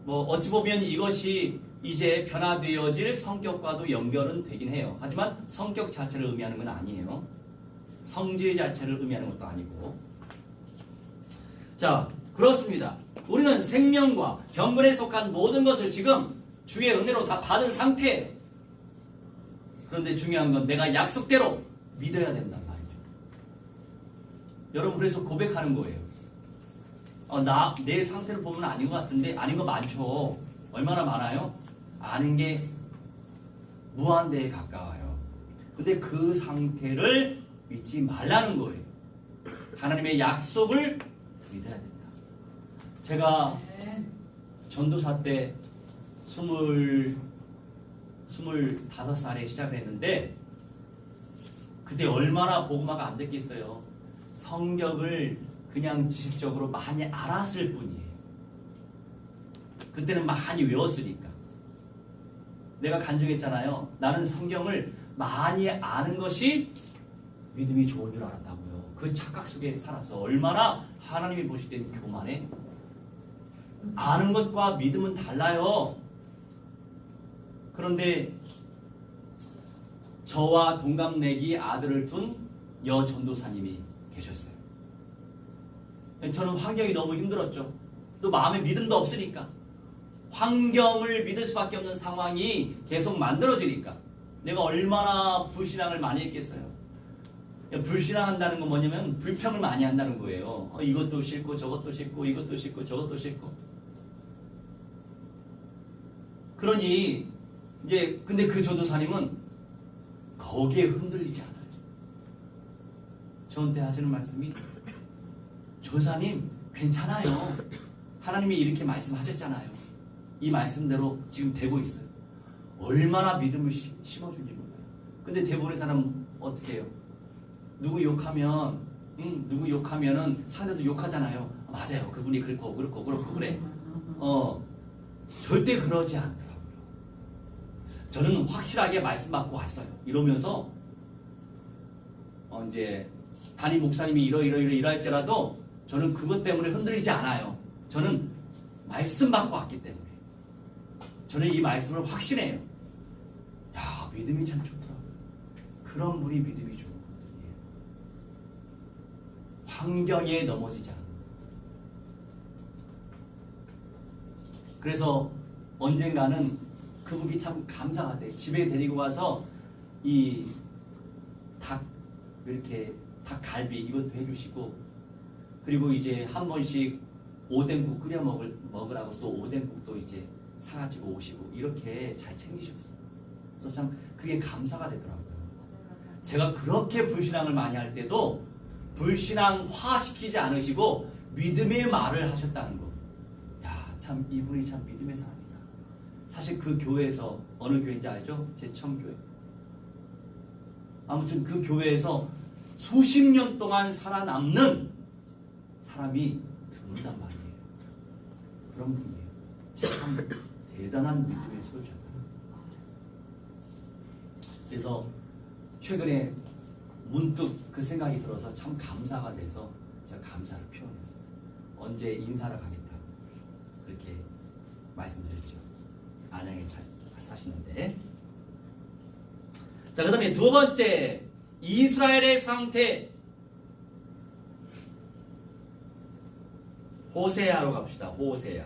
뭐 어찌 보면 이것이 이제 변화되어질 성격과도 연결은 되긴 해요. 하지만 성격 자체를 의미하는 건 아니에요. 성질 자체를 의미하는 것도 아니고. 자, 그렇습니다. 우리는 생명과 경건에 속한 모든 것을 지금 주의 은혜로 다 받은 상태예요. 그런데 중요한 건 내가 약속대로 믿어야 된단 말이죠. 여러분, 그래서 고백하는 거예요. 내 상태를 보면 아닌 것 같은데, 아닌 거 많죠. 얼마나 많아요? 아는 게 무한대에 가까워요. 근데 그 상태를 믿지 말라는 거예요. 하나님의 약속을 믿어야 된다. 제가 전도사 때 25살에 시작을 했는데 그때 얼마나 복음화가 안 됐겠어요. 성경을 그냥 지식적으로 많이 알았을 뿐이에요. 그때는 많이 외웠으니까. 내가 간증했잖아요. 나는 성경을 많이 아는 것이 믿음이 좋은 줄 알았다고요. 그 착각 속에 살았어. 얼마나 하나님이 보실 때는 교만해. 아는 것과 믿음은 달라요. 그런데 저와 동갑내기 아들을 둔 여전도사님이 계셨어요. 저는 환경이 너무 힘들었죠. 또 마음에 믿음도 없으니까. 환경을 믿을 수밖에 없는 상황이 계속 만들어지니까 내가 얼마나 불신앙을 많이 했겠어요. 불신앙한다는 건 뭐냐면 불평을 많이 한다는 거예요. 이것도 싫고 저것도 싫고 이것도 싫고 저것도 싫고. 그러니 이제 근데 그 전도사님은 거기에 흔들리지 않아요. 저한테 하시는 말씀이, 전사님 괜찮아요. 하나님이 이렇게 말씀하셨잖아요. 이 말씀대로 지금 되고 있어요. 얼마나 믿음을 심어준지 몰라요. 근데 대부분의 사람은 어떻게 해요? 누구 욕하면은 상대도 욕하잖아요. 맞아요. 그분이 그렇고 그래. 절대 그러지 않더라고요. 저는 확실하게 말씀 받고 왔어요. 이러면서 이제 담임 목사님이 이러할지라도 저는 그것 때문에 흔들리지 않아요. 저는 말씀 받고 왔기 때문에. 저는 이 말씀을 확신해요. 야, 믿음이 참 좋더라고요. 그런 분이 믿음이 좋은 분들이에요. 환경에 넘어지지 않는. 그래서 언젠가는 그분이 참 감사가 돼. 집에 데리고 와서 이 닭갈비 이것도 해주시고, 그리고 이제 한 번씩 오뎅국 끓여 먹으라고 또 오뎅국도 이제 사가지고 오시고 이렇게 잘 챙기셨어요. 그래서 참 그게 감사가 되더라고요. 제가 그렇게 불신앙을 많이 할 때도 불신앙화 시키지 않으시고 믿음의 말을 하셨다는 거. 야, 참 이분이 참 믿음의 사람이다. 사실 그 교회에서, 어느 교회인지 알죠? 제천교회. 아무튼 그 교회에서 수십 년 동안 살아남는 사람이 드문단 말이에요. 그런 분이에요. 참 대단한 믿음의 소유자다. 그래서 최근에 문득 그 생각이 들어서 참 감사가 돼서 제가 감사를 표현했어요. 언제 인사를 가겠다고 그렇게 말씀드렸죠. 안양에 사시는데. 자, 그 다음에 두 번째, 이스라엘의 상태. 호세아로 갑시다. 호세아.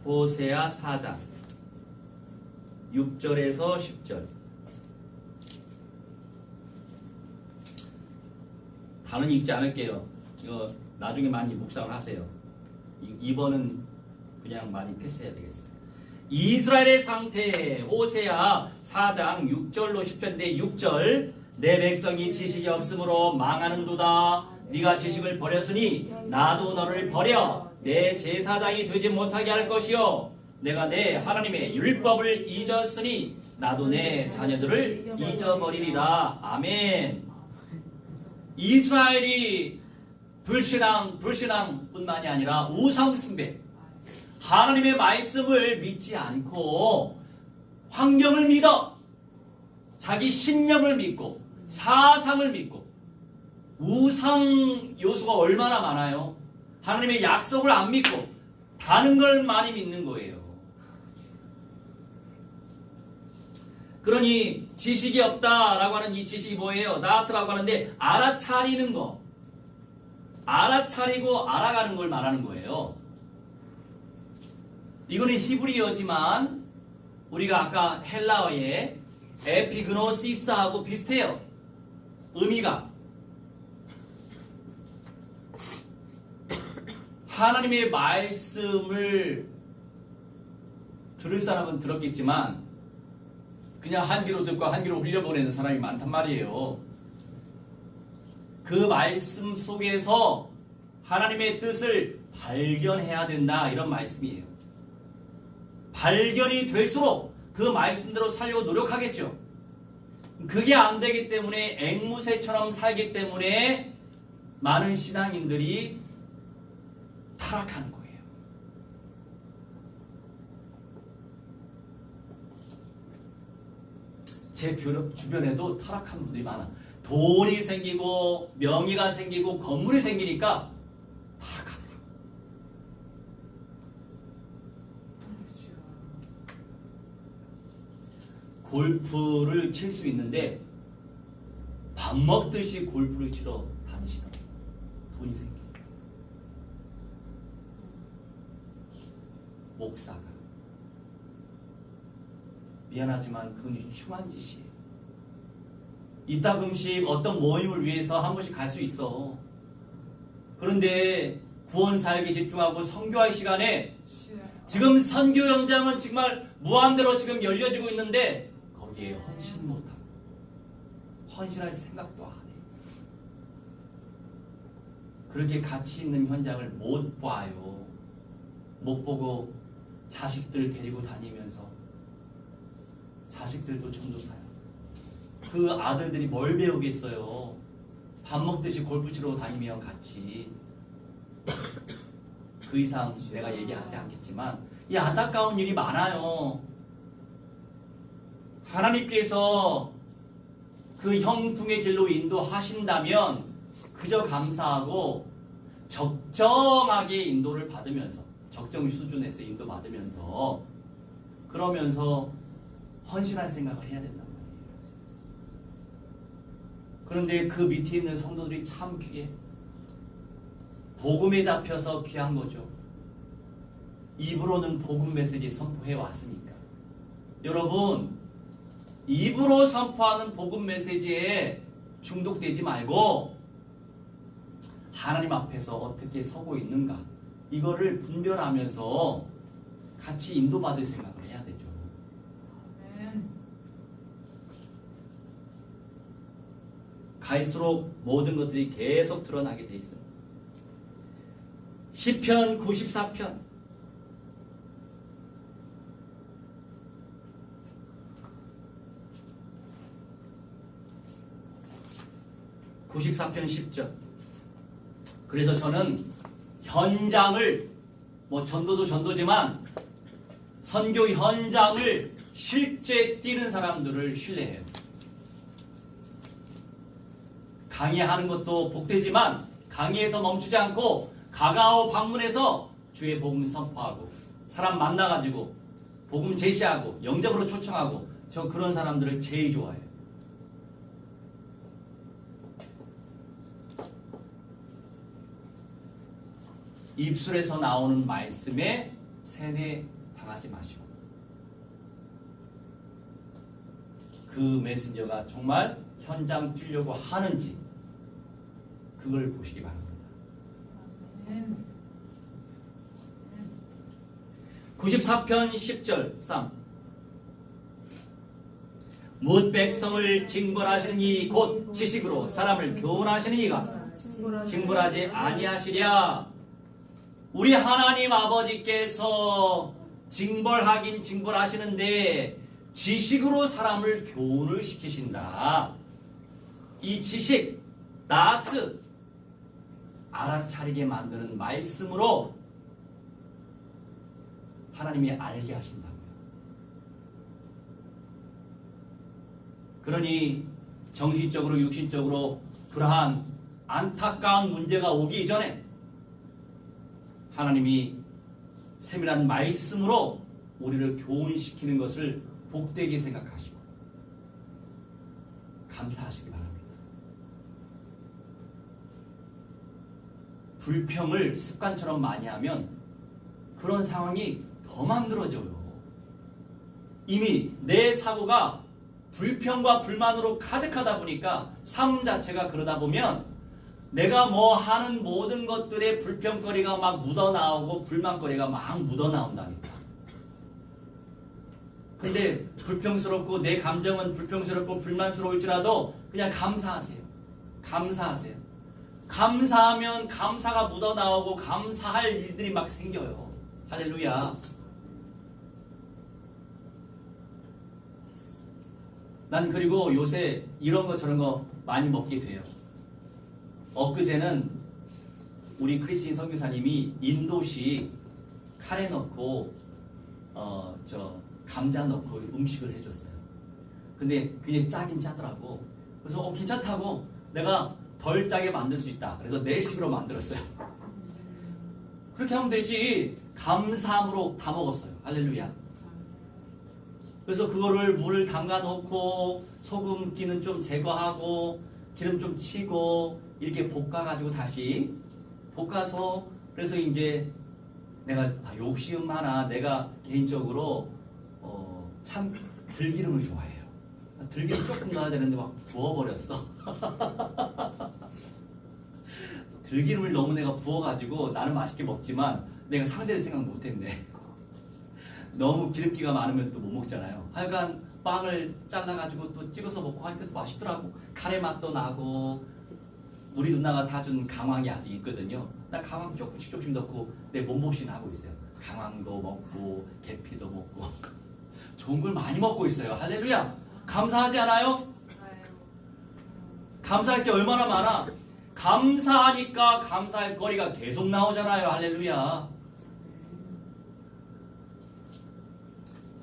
호세아 4장 6절에서 10절. 다는 읽지 않을게요. 이거 나중에 많이 묵상을 하세요. 2번은 그냥 많이 패스해야 되겠어요. 이스라엘의 상태. 호세아 4장 6절로 10절인데 6절. 내 백성이 지식이 없으므로 망하는도다. 네가 지식을 버렸으니 나도 너를 버려 내 제사장이 되지 못하게 할 것이요. 내가 내 하나님의 율법을 잊었으니 나도 내 자녀들을 잊어버리리라. 아멘. 이스라엘이 불신앙 뿐만이 아니라 우상숭배, 하나님의 말씀을 믿지 않고 환경을 믿어 자기 신념을 믿고 사상을 믿고 우상 요소가 얼마나 많아요. 하나님의 약속을 안 믿고 다른 걸 많이 믿는 거예요. 그러니 지식이 없다라고 하는 이 지식이 뭐예요? 나트라고 하는데 알아차리는 거, 알아차리고 알아가는 걸 말하는 거예요. 이거는 히브리어지만 우리가 아까 헬라어의 에피그노시스하고 비슷해요. 의미가 하나님의 말씀을 들을 사람은 들었겠지만 그냥 한 귀로 듣고 한 귀로 흘려보내는 사람이 많단 말이에요. 그 말씀 속에서 하나님의 뜻을 발견해야 된다, 이런 말씀이에요. 발견이 될수록 그 말씀대로 살려고 노력하겠죠. 그게 안 되기 때문에 앵무새처럼 살기 때문에 많은 신앙인들이 타락하는 거예요. 제 주변에도 타락한 분들이 많아. 돈이 생기고 명예가 생기고 건물이 생기니까 타락하더라고요. 골프를 칠 수 있는데 밥 먹듯이 골프를 치러 다니시더라고요. 돈이 생기고. 목사가. 미안하지만 그건 흉한 짓이에요. 이따금씩 어떤 모임을 위해서 한 번씩 갈 수 있어. 그런데 구원 사역에 집중하고 선교할 시간에 지금 선교 현장은 정말 무한대로 지금 열려지고 있는데 거기에 헌신 못하고 헌신할 생각도 안 해. 그렇게 가치 있는 현장을 못 봐요. 못 보고 자식들 데리고 다니면서 자식들도 전도사야. 그 아들들이 뭘 배우겠어요. 밥 먹듯이 골프 치러 다니며 같이. 그 이상 내가 얘기하지 않겠지만 이 안타까운 일이 많아요. 하나님께서 그 형통의 길로 인도하신다면 그저 감사하고 적정하게 인도를 받으면서 적정 수준에서 인도받으면서 그러면서 헌신할 생각을 해야 된단 말이에요. 그런데 그 밑에 있는 성도들이 참 귀해. 복음에 잡혀서 귀한 거죠. 입으로는 복음 메시지 선포해 왔으니까. 여러분, 입으로 선포하는 복음 메시지에 중독되지 말고 하나님 앞에서 어떻게 서고 있는가, 이거를 분별하면서 같이 인도받을 생각을 해야 되죠. 갈수록 모든 것들이 계속 드러나게 돼 있어요. 시편 94편 10절. 그래서 저는 현장을, 전도도 전도지만 선교 현장을 실제 뛰는 사람들을 신뢰해요. 강의하는 것도 복되지만 강의에서 멈추지 않고 가가오 방문해서 주의 복음 선포하고 사람 만나가지고 복음 제시하고 영접으로 초청하고 저 그런 사람들을 제일 좋아해요. 입술에서 나오는 말씀에 세뇌 당하지 마시고 그 메신저가 정말 현장 뛰려고 하는지 그걸 보시기 바랍니다. 94편 10절 3 뭇 백성을 징벌하시는 이 곧 지식으로 사람을 교훈하시는 이가 징벌하지 아니하시랴. 우리 하나님 아버지께서 징벌하긴 징벌하시는데 지식으로 사람을 교훈을 시키신다. 이 지식, 나트, 알아차리게 만드는 말씀으로 하나님이 알게 하신다고요. 그러니 정신적으로 육신적으로 그러한 안타까운 문제가 오기 전에 하나님이 세밀한 말씀으로 우리를 교훈시키는 것을 복되게 생각하시고 감사하시기 바랍니다. 불평을 습관처럼 많이 하면 그런 상황이 더 만들어져요. 이미 내 사고가 불평과 불만으로 가득하다 보니까 삶 자체가 그러다 보면 내가 뭐 하는 모든 것들에 불평거리가 막 묻어나오고 불만거리가 막 묻어나온다니까. 근데 불평스럽고 내 감정은 불평스럽고 불만스러울지라도 그냥 감사하세요. 감사하세요. 감사하면 감사가 묻어나오고 감사할 일들이 막 생겨요. 할렐루야. 난 그리고 요새 이런 거 저런 거 많이 먹게 돼요. 엊그제는 우리 크리스틴 선교사님이 인도식 카레 넣고 감자 넣고 음식을 해줬어요. 근데 그게 짜긴 짜더라고. 그래서 괜찮다고 내가 덜 짜게 만들 수 있다. 그래서 내 식으로 만들었어요. 그렇게 하면 되지. 감사함으로 다 먹었어요. 할렐루야. 그래서 그거를 물 담가 놓고 소금기는 좀 제거하고 기름 좀 치고 이렇게 볶아가지고 다시 볶아서 그래서 이제 내가 욕심 많아. 내가 개인적으로 참 들기름을 좋아해요. 들기름 조금 넣어야 되는데 막 부어버렸어. 들기름을 너무 내가 부어가지고 나는 맛있게 먹지만 내가 상대를 생각 못했네. 너무 기름기가 많으면 또 못 먹잖아요. 하여간 빵을 잘라가지고 또 찍어서 먹고 하니까 또 맛있더라고. 카레 맛도 나고. 우리 누나가 사준 강황이 아직 있거든요. 나 강황 조금씩 넣고 내 몸보신 하고 있어요. 강황도 먹고 계피도 먹고 좋은 걸 많이 먹고 있어요. 할렐루야. 감사하지 않아요? 감사할 게 얼마나 많아. 감사하니까 감사할 거리가 계속 나오잖아요. 할렐루야.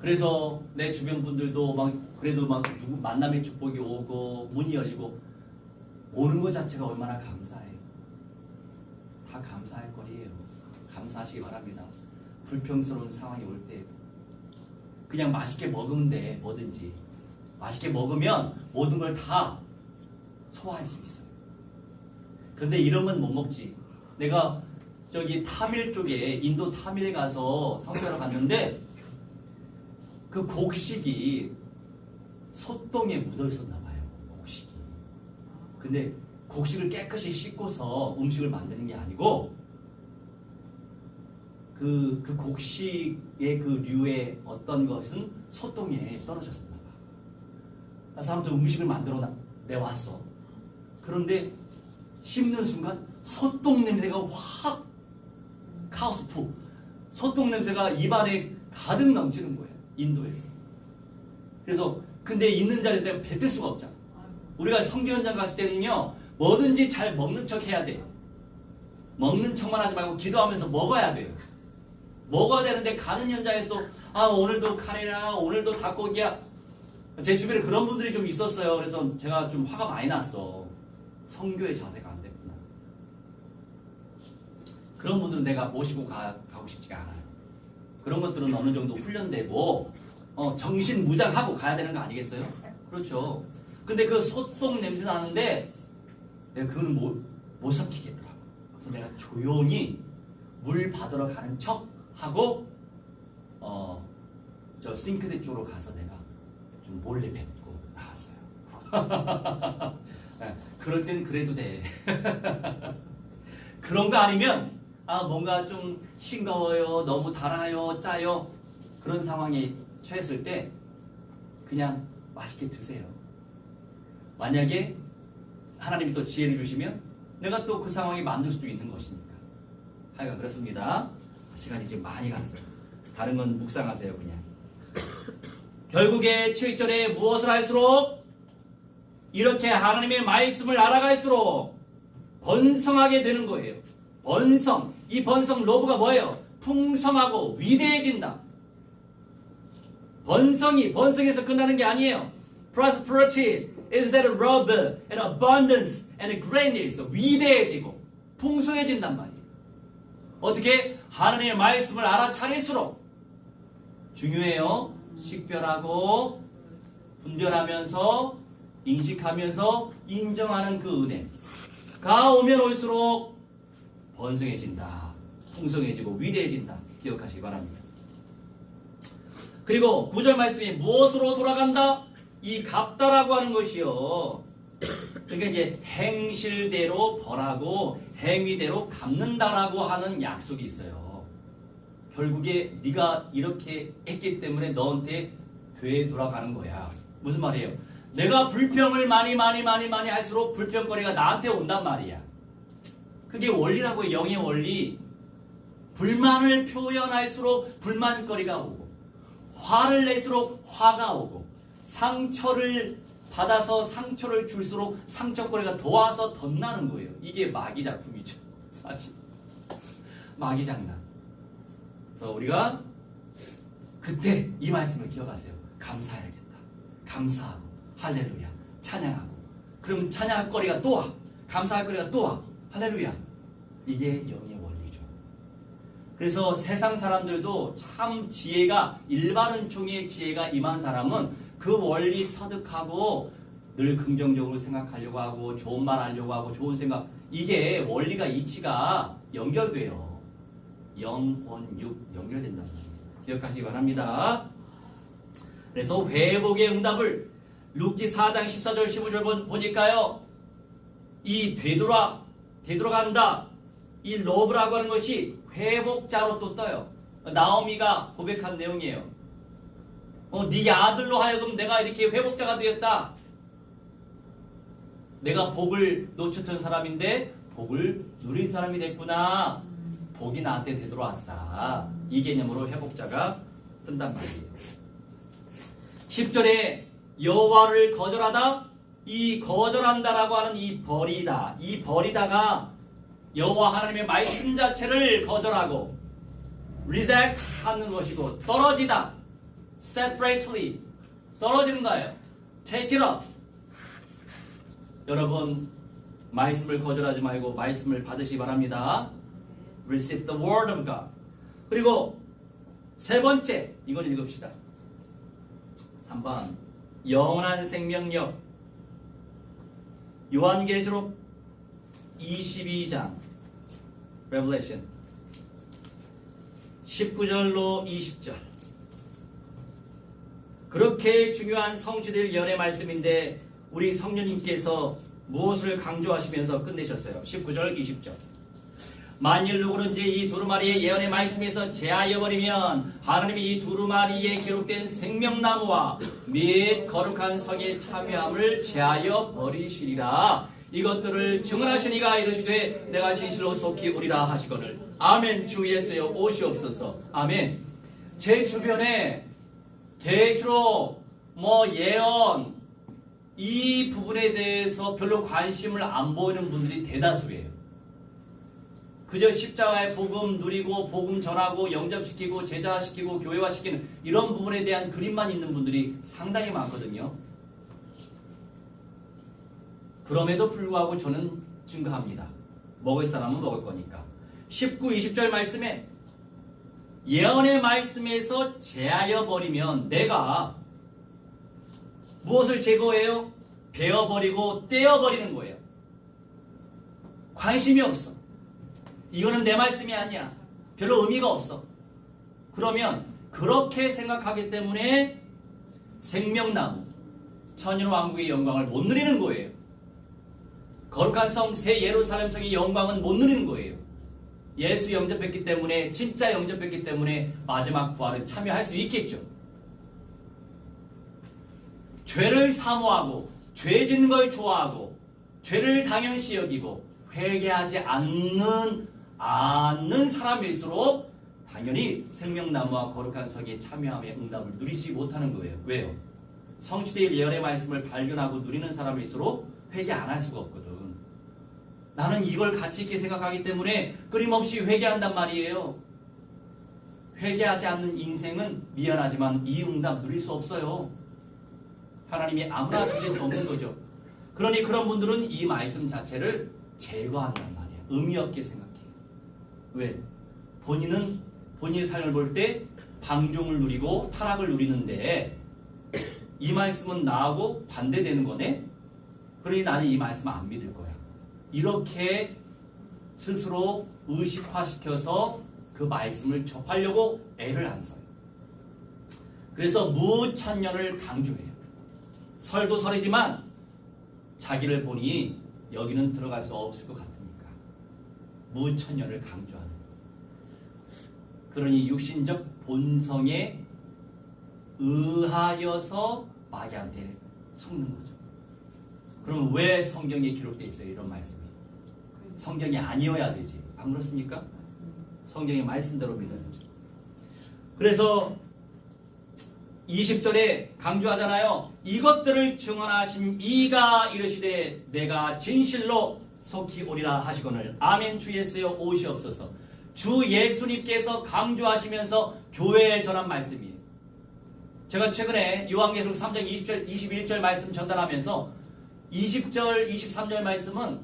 그래서 내 주변 분들도 그래도 누구 만남의 축복이 오고 문이 열리고 오는 것 자체가 얼마나 감사해요. 다 감사할 거리예요. 감사하시기 바랍니다. 불평스러운 상황이 올 때 그냥 맛있게 먹으면 돼. 뭐든지 맛있게 먹으면 모든 걸 다 소화할 수 있어요. 근데 이러면 못 먹지. 내가 저기 타밀 쪽에 인도 타밀에 가서 성교를 갔는데 그 곡식이 소똥에 묻어 있었나 봐요. 곡식이. 근데 곡식을 깨끗이 씻고서 음식을 만드는 게 아니고 그 곡식의 그 류의 어떤 것은 소똥에 떨어졌었나 봐. 그래서 아무튼 음식을 만들어 내왔어. 그런데 씹는 순간 소똥 냄새가 확 카오스푸 소똥 냄새가 입안에 가득 넘치는 거예요. 인도에서. 그래서 근데 있는 자리에서 내가 뱉을 수가 없잖아. 우리가 선교 현장 갔을 때는요 뭐든지 잘 먹는 척 해야 돼. 먹는 척만 하지 말고 기도하면서 먹어야 돼요. 먹어야 되는데 가는 현장에서도 오늘도 카레라 오늘도 닭고기야. 제 주변에 그런 분들이 좀 있었어요. 그래서 제가 좀 화가 많이 났어. 선교의 자세가 안 됐구나. 그런 분들은 내가 모시고 가고 싶지가 않아요. 그런 것들은 어느 정도 훈련되고 정신무장하고 가야 되는 거 아니겠어요? 그렇죠. 근데 그 소똥 냄새 나는데 내가 그걸 못 삼키겠더라고. 그래서 내가 조용히 물 받으러 가는 척 하고 저 싱크대 쪽으로 가서 내가 좀 몰래 뱉고 나왔어요. 그럴 땐 그래도 돼. 그런 거 아니면 뭔가 좀 싱거워요, 너무 달아요, 짜요, 그런 상황에 처했을 때 그냥 맛있게 드세요. 만약에 하나님이 또 지혜를 주시면 내가 또 그 상황에 만들 수도 있는 것이니까. 하여간 그렇습니다. 시간이 지금 많이 갔어요. 다른 건 묵상하세요 그냥. 결국에 7절에 무엇을 할수록 이렇게 하나님의 말씀을 알아갈수록 번성하게 되는 거예요. 번성. 이 번성 로브가 뭐예요? 풍성하고 위대해진다. 번성에서 끝나는 게 아니에요. Prosperity is that rub and abundance and greatness. 위대해지고 풍성해진단 말이에요. 어떻게? 하나님의 말씀을 알아차릴수록 중요해요. 식별하고 분별하면서 인식하면서 인정하는 그 은혜가 오면 올수록 번성해진다. 풍성해지고 위대해진다. 기억하시기 바랍니다. 그리고 9절 말씀이 무엇으로 돌아간다? 이 갚다라고 하는 것이요. 그러니까 이제 행실대로 벌하고 행위대로 갚는다라고 하는 약속이 있어요. 결국에 네가 이렇게 했기 때문에 너한테 되돌아가는 거야. 무슨 말이에요? 내가 불평을 많이 할수록 불평거리가 나한테 온단 말이야. 그게 원리라고. 영의 원리. 불만을 표현할수록 불만거리가 오고, 화를 낼수록 화가 오고, 상처를 받아서 상처를 줄수록 상처거리가 더 와서 덧나는 거예요. 이게 마귀 작품이죠. 사실 마귀 장난. 그래서 우리가 그때 이 말씀을 기억하세요. 감사해야겠다. 감사하고 할렐루야 찬양하고, 그럼 찬양할 거리가 또 와. 감사할 거리가 또 와. 할렐루야. 이게 영의 원리죠. 그래서 세상 사람들도 참 지혜가, 일반은 총의 지혜가 임한 사람은 그 원리 터득하고 늘 긍정적으로 생각하려고 하고 좋은 말 하려고 하고 좋은 생각, 이게 원리가 이치가 연결돼요. 영혼 육 연결된다는 거예요. 기억하시기 바랍니다. 그래서 회복의 응답을 룻기 4장 14절 15절 보니까요, 이 되돌아간다, 이 러브라고 하는 것이 회복자로 또 떠요. 나오미가 고백한 내용이에요. 네 아들로 하여금 내가 이렇게 회복자가 되었다. 내가 복을 놓쳤던 사람인데 복을 누린 사람이 됐구나. 복이 나한테 되돌아왔다. 이 개념으로 회복자가 뜬단 말이에요. 10절에 여호와를 거절하다, 이 거절한다라고 하는 이 버리다, 이 버리다가 여호와 하나님의 말씀 자체를 거절하고 reject 하는 것이고, 떨어지다, separately 떨어지는 거예요. take it off. 여러분 말씀을 거절하지 말고 말씀을 받으시기 바랍니다. receive the word of God. 그리고 세 번째, 이건 읽읍시다. 3번 영원한 생명력. 요한계시록 22장 Revelation 19절로 20절. 그렇게 중요한 성취될 연의 말씀인데 우리 성령님께서 무엇을 강조하시면서 끝내셨어요? 19절 20절. 만일 누구든지 이 두루마리의 예언의 말씀에서 제하여 버리면 하나님이 이 두루마리에 기록된 생명나무와 및 거룩한 성의 참여함을 제하여 버리시리라. 이것들을 증언하시니가 이르시되 내가 진실로 속히 오리라 하시거늘. 아멘. 주 예수여 오시옵소서. 아멘. 제 주변에 계시록 예언 이 부분에 대해서 별로 관심을 안 보이는 분들이 대다수예요. 그저 십자가의 복음 누리고 복음 전하고 영접시키고 제자시키고 교회화시키는 이런 부분에 대한 그림만 있는 분들이 상당히 많거든요. 그럼에도 불구하고 저는 증거합니다. 먹을 사람은 먹을 거니까. 19, 20절 말씀에 예언의 말씀에서 제하여 버리면 내가 무엇을 제거해요? 베어버리고 떼어버리는 거예요. 관심이 없어. 이거는 내 말씀이 아니야. 별로 의미가 없어. 그러면 그렇게 생각하기 때문에 생명나무, 천년왕국의 영광을 못 누리는 거예요. 거룩한 성, 새 예루살렘 성의 영광은 못 누리는 거예요. 예수 영접했기 때문에, 진짜 영접했기 때문에 마지막 부활은 참여할 수 있겠죠. 죄를 사모하고 죄 짓는 걸 좋아하고 죄를 당연시 여기고 회개하지 않는 사람일수록 당연히 생명나무와 거룩한 성에 참여함의 응답을 누리지 못하는 거예요. 왜요? 성취될 예언의 말씀을 발견하고 누리는 사람일수록 회개 안 할 수가 없거든. 나는 이걸 가치 있게 생각하기 때문에 끊임없이 회개한단 말이에요. 회개하지 않는 인생은 미안하지만 이 응답 누릴 수 없어요. 하나님이 아무나 주실 수 없는 거죠. 그러니 그런 분들은 이 말씀 자체를 제거한단 말이에요. 의미 없게 생각해요. 왜? 본인은 본인의 삶을 볼 때 방종을 누리고 타락을 누리는데 이 말씀은 나하고 반대되는 거네? 그러니 나는 이 말씀 안 믿을 거야. 이렇게 스스로 의식화시켜서 그 말씀을 접하려고 애를 안 써요. 그래서 무천년을 강조해요. 설도 설이지만 자기를 보니 여기는 들어갈 수 없을 것 같으니까 무천년을 강조하는. 그러니 육신적 본성에 의하여서 마귀한테 속는 거죠. 그럼 왜 성경에 기록되어 있어요? 이런 말씀이. 성경이 아니어야 되지. 안 그렇습니까? 성경의 말씀대로 믿어야죠. 그래서 20절에 강조하잖아요. 이것들을 증언하신 이가 이르시되 내가 진실로 속히 오리라 하시거늘 아멘. 주 예수여 오시옵소서. 주 예수님께서 강조하시면서 교회에 전한 말씀이에요. 제가 최근에 요한계시록 3장 20절, 21절 말씀 전달하면서 20절, 23절 말씀은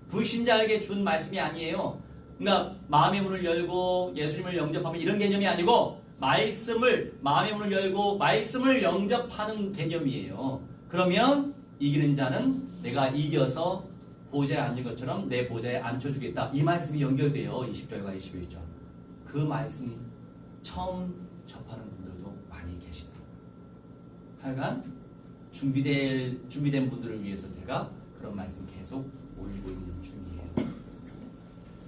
불신자에게 준 말씀이 아니에요. 그러니까 마음의 문을 열고 예수님을 영접하면 이런 개념이 아니고 말씀을, 마음의 문을 열고 말씀을 영접하는 개념이에요. 그러면 이기는 자는 내가 이겨서 보좌에 앉은 것처럼 내 보좌에 앉혀주겠다. 이 말씀이 연결돼요. 20절과 21절. 그 말씀 처음 접하는 분들도 많이 계시다. 하여간 준비된 분들을 위해서 제가 그런 말씀 계속 올리고 있는 중이에요.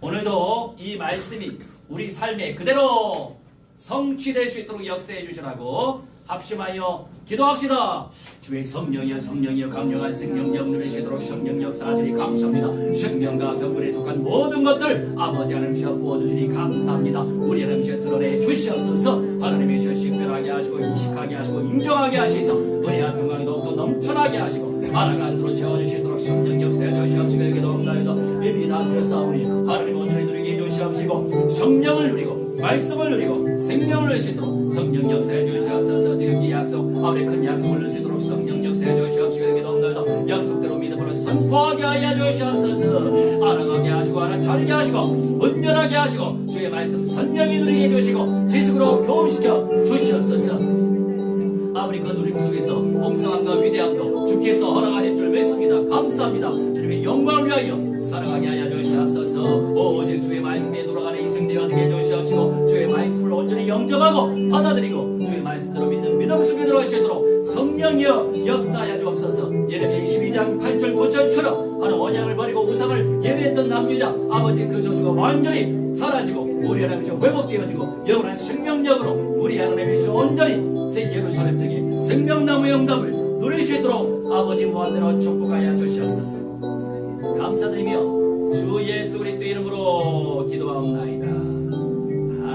오늘도 이 말씀이 우리 삶에 그대로 성취될 수 있도록 역사해 주시라고 합심하여 기도합시다. 주의 성령이여 성령이여 강력한 생명력 누리시도록 성령 역사하시니 감사합니다. 생명과 경건에 속한 모든 것들 아버지 하나님이시여 부어주시니 감사합니다. 우리 하나님이시여 드러내 주시옵소서. 하나님이시여 식별하게 하시고 인식하게 하시고 인정하게 하시소. 은혜와 평강이 더욱더 넘쳐나게 하시고 알아가는 대로 채워주시도록 성령 역사해 주시옵시고 기도합나이다. 이미 다 드렸사오니 하나님 온전히 누리게 해주시옵시고 성령을 누리고 말씀을 누리고 생명을 누리시도록 성령 역사해 주시옵소서. 지금 이 약속 아무리 큰 약속을 누리시도록 성령 역사해 주시옵시고 이렇게 넘나다 약속대로 믿음으로 선포하게 하여 주시옵소서. 알아가게 하시고 알아차리게 하시고 은연하게 하시고 주의 말씀 선명히 누리게 해주시고 지식으로 교훈시켜 주시옵소서. 아무리 그 누림 속에서 풍성함과 위대함도 주께서 허락하실 줄 믿습니다. 감사합니다. 주님의 영광을 위하여 사랑하게 하여 주시옵소서. 오직 주의 말씀에 돌아가는 인생 되어지게 해주시옵시고 주의 말씀을 온전히 영접하고 받아들이고 주의 말씀대로 믿는 믿음 속에 들어가시도록 성령이여 역사하여 주옵소서. 예레미야 22장 8절 9절처럼 하는 언약을 버리고 우상을 예배했던 남유다 아버지 그 저주가 완전히 사라지고 우리 하나님이시여 회복되어지고 영원한 생명력으로 우리 하나님이시여 온전히 새 예루살렘 성의 생명나무의 응답을 누리시도록 아버지 무한대로 축복하여 주시옵소서. 감사드리며 주 예수 그리스도의 이름으로 기도하옵나이다.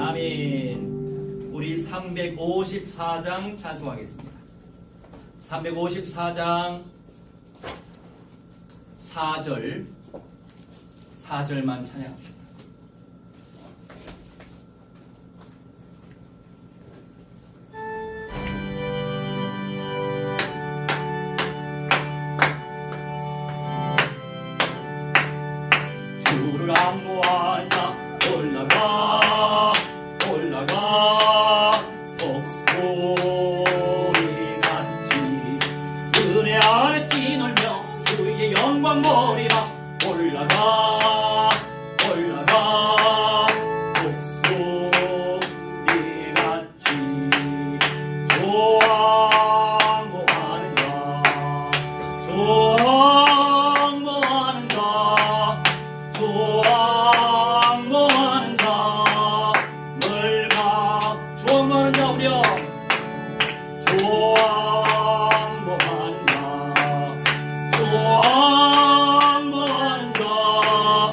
아멘. 우리 354장 찬송하겠습니다. 354장 4절만 찬양합시다. 머리가 올라가 올라가 목소리같이 조항모하는가 조항모하는가 조항모하는가 물가 조항모하는가 우려 조항모하는가 조항모하는가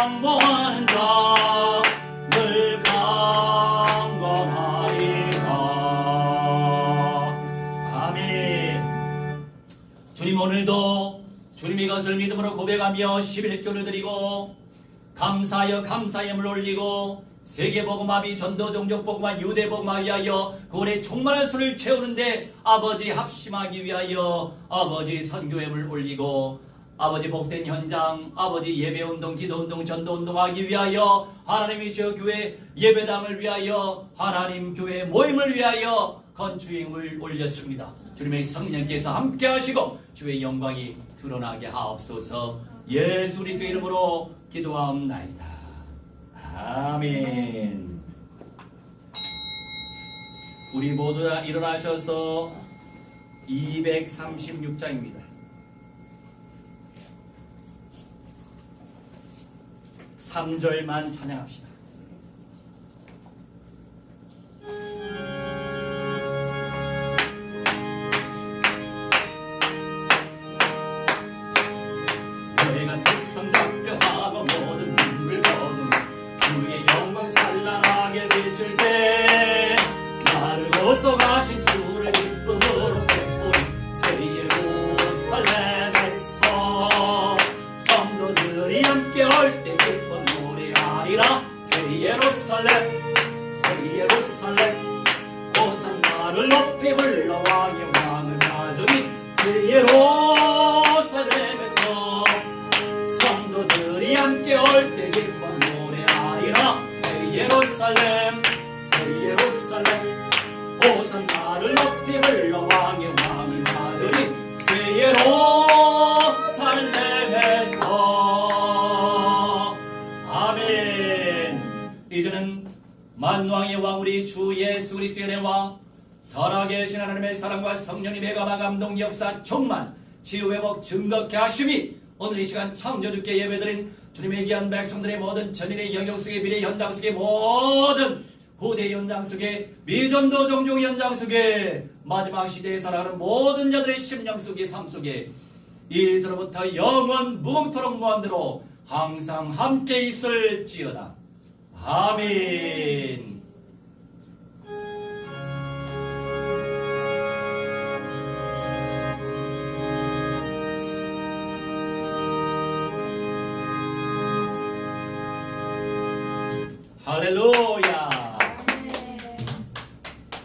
조항모하는가 늘 강건하리라. 아멘. 주님, 오늘도 주님의 것을 믿음으로 고백하며 11조를 드리고 감사하여 감사의 예물을 올리고 세계복음화비 전도종족복음화 유대복음화 위하여 그 올해 충만한 수를 채우는데 아버지 합심하기 위하여 아버지 선교회를 올리고 아버지 복된 현장 아버지 예배운동 기도운동 전도운동 하기 위하여 하나님의 주여 교회 예배당을 위하여 하나님 교회 모임을 위하여 건축임을 올렸습니다. 주님의 성령께서 함께 하시고 주의 영광이 드러나게 하옵소서. 예수 그리스도의 이름으로 기도하옵나이다. 아멘. 우리 모두 다 일어나셔서 236장입니다. 3절만 찬양합시다. 너희가 세상 작정하고 모든 눈물 거둔 주의 영광 찬란하게 비출 때 나를 어서가신 주를 기쁨으로 베푸리 새 예루살렘에서 성도들이 함께 올 때 기쁨 노래하리라. 새 예루살렘 새 예루살렘 호산나를 높이 불러 왕의 왕을 가져니 새 예루살렘에서 성도들이 함께 올 때 기쁨 노래하리라. 새 예루살렘 새 예루살렘 호산나를 높이 불러 왕의 왕을 가져니 새 예루살렘에서. 아멘. 이제는 만왕의 왕 우리 주 예수 그리스도의 은혜와 살아계신 하나님의 사랑과 성령님의 감화 감동 역사 충만 치유 회복 증거케 하심이 오늘 이 시간 창조주께 예배드린 주님의 귀한 백성들의 모든 전일의 영역 속에 미래 현장 속에 모든 후대 현장 속에 미전도 종족 현장 속에 마지막 시대에 살아가는 모든 자들의 심령 속에 삶 속에 이제로부터 영원 무궁토록 무한대로 항상 함께 있을지어다. 아멘. 할렐루야.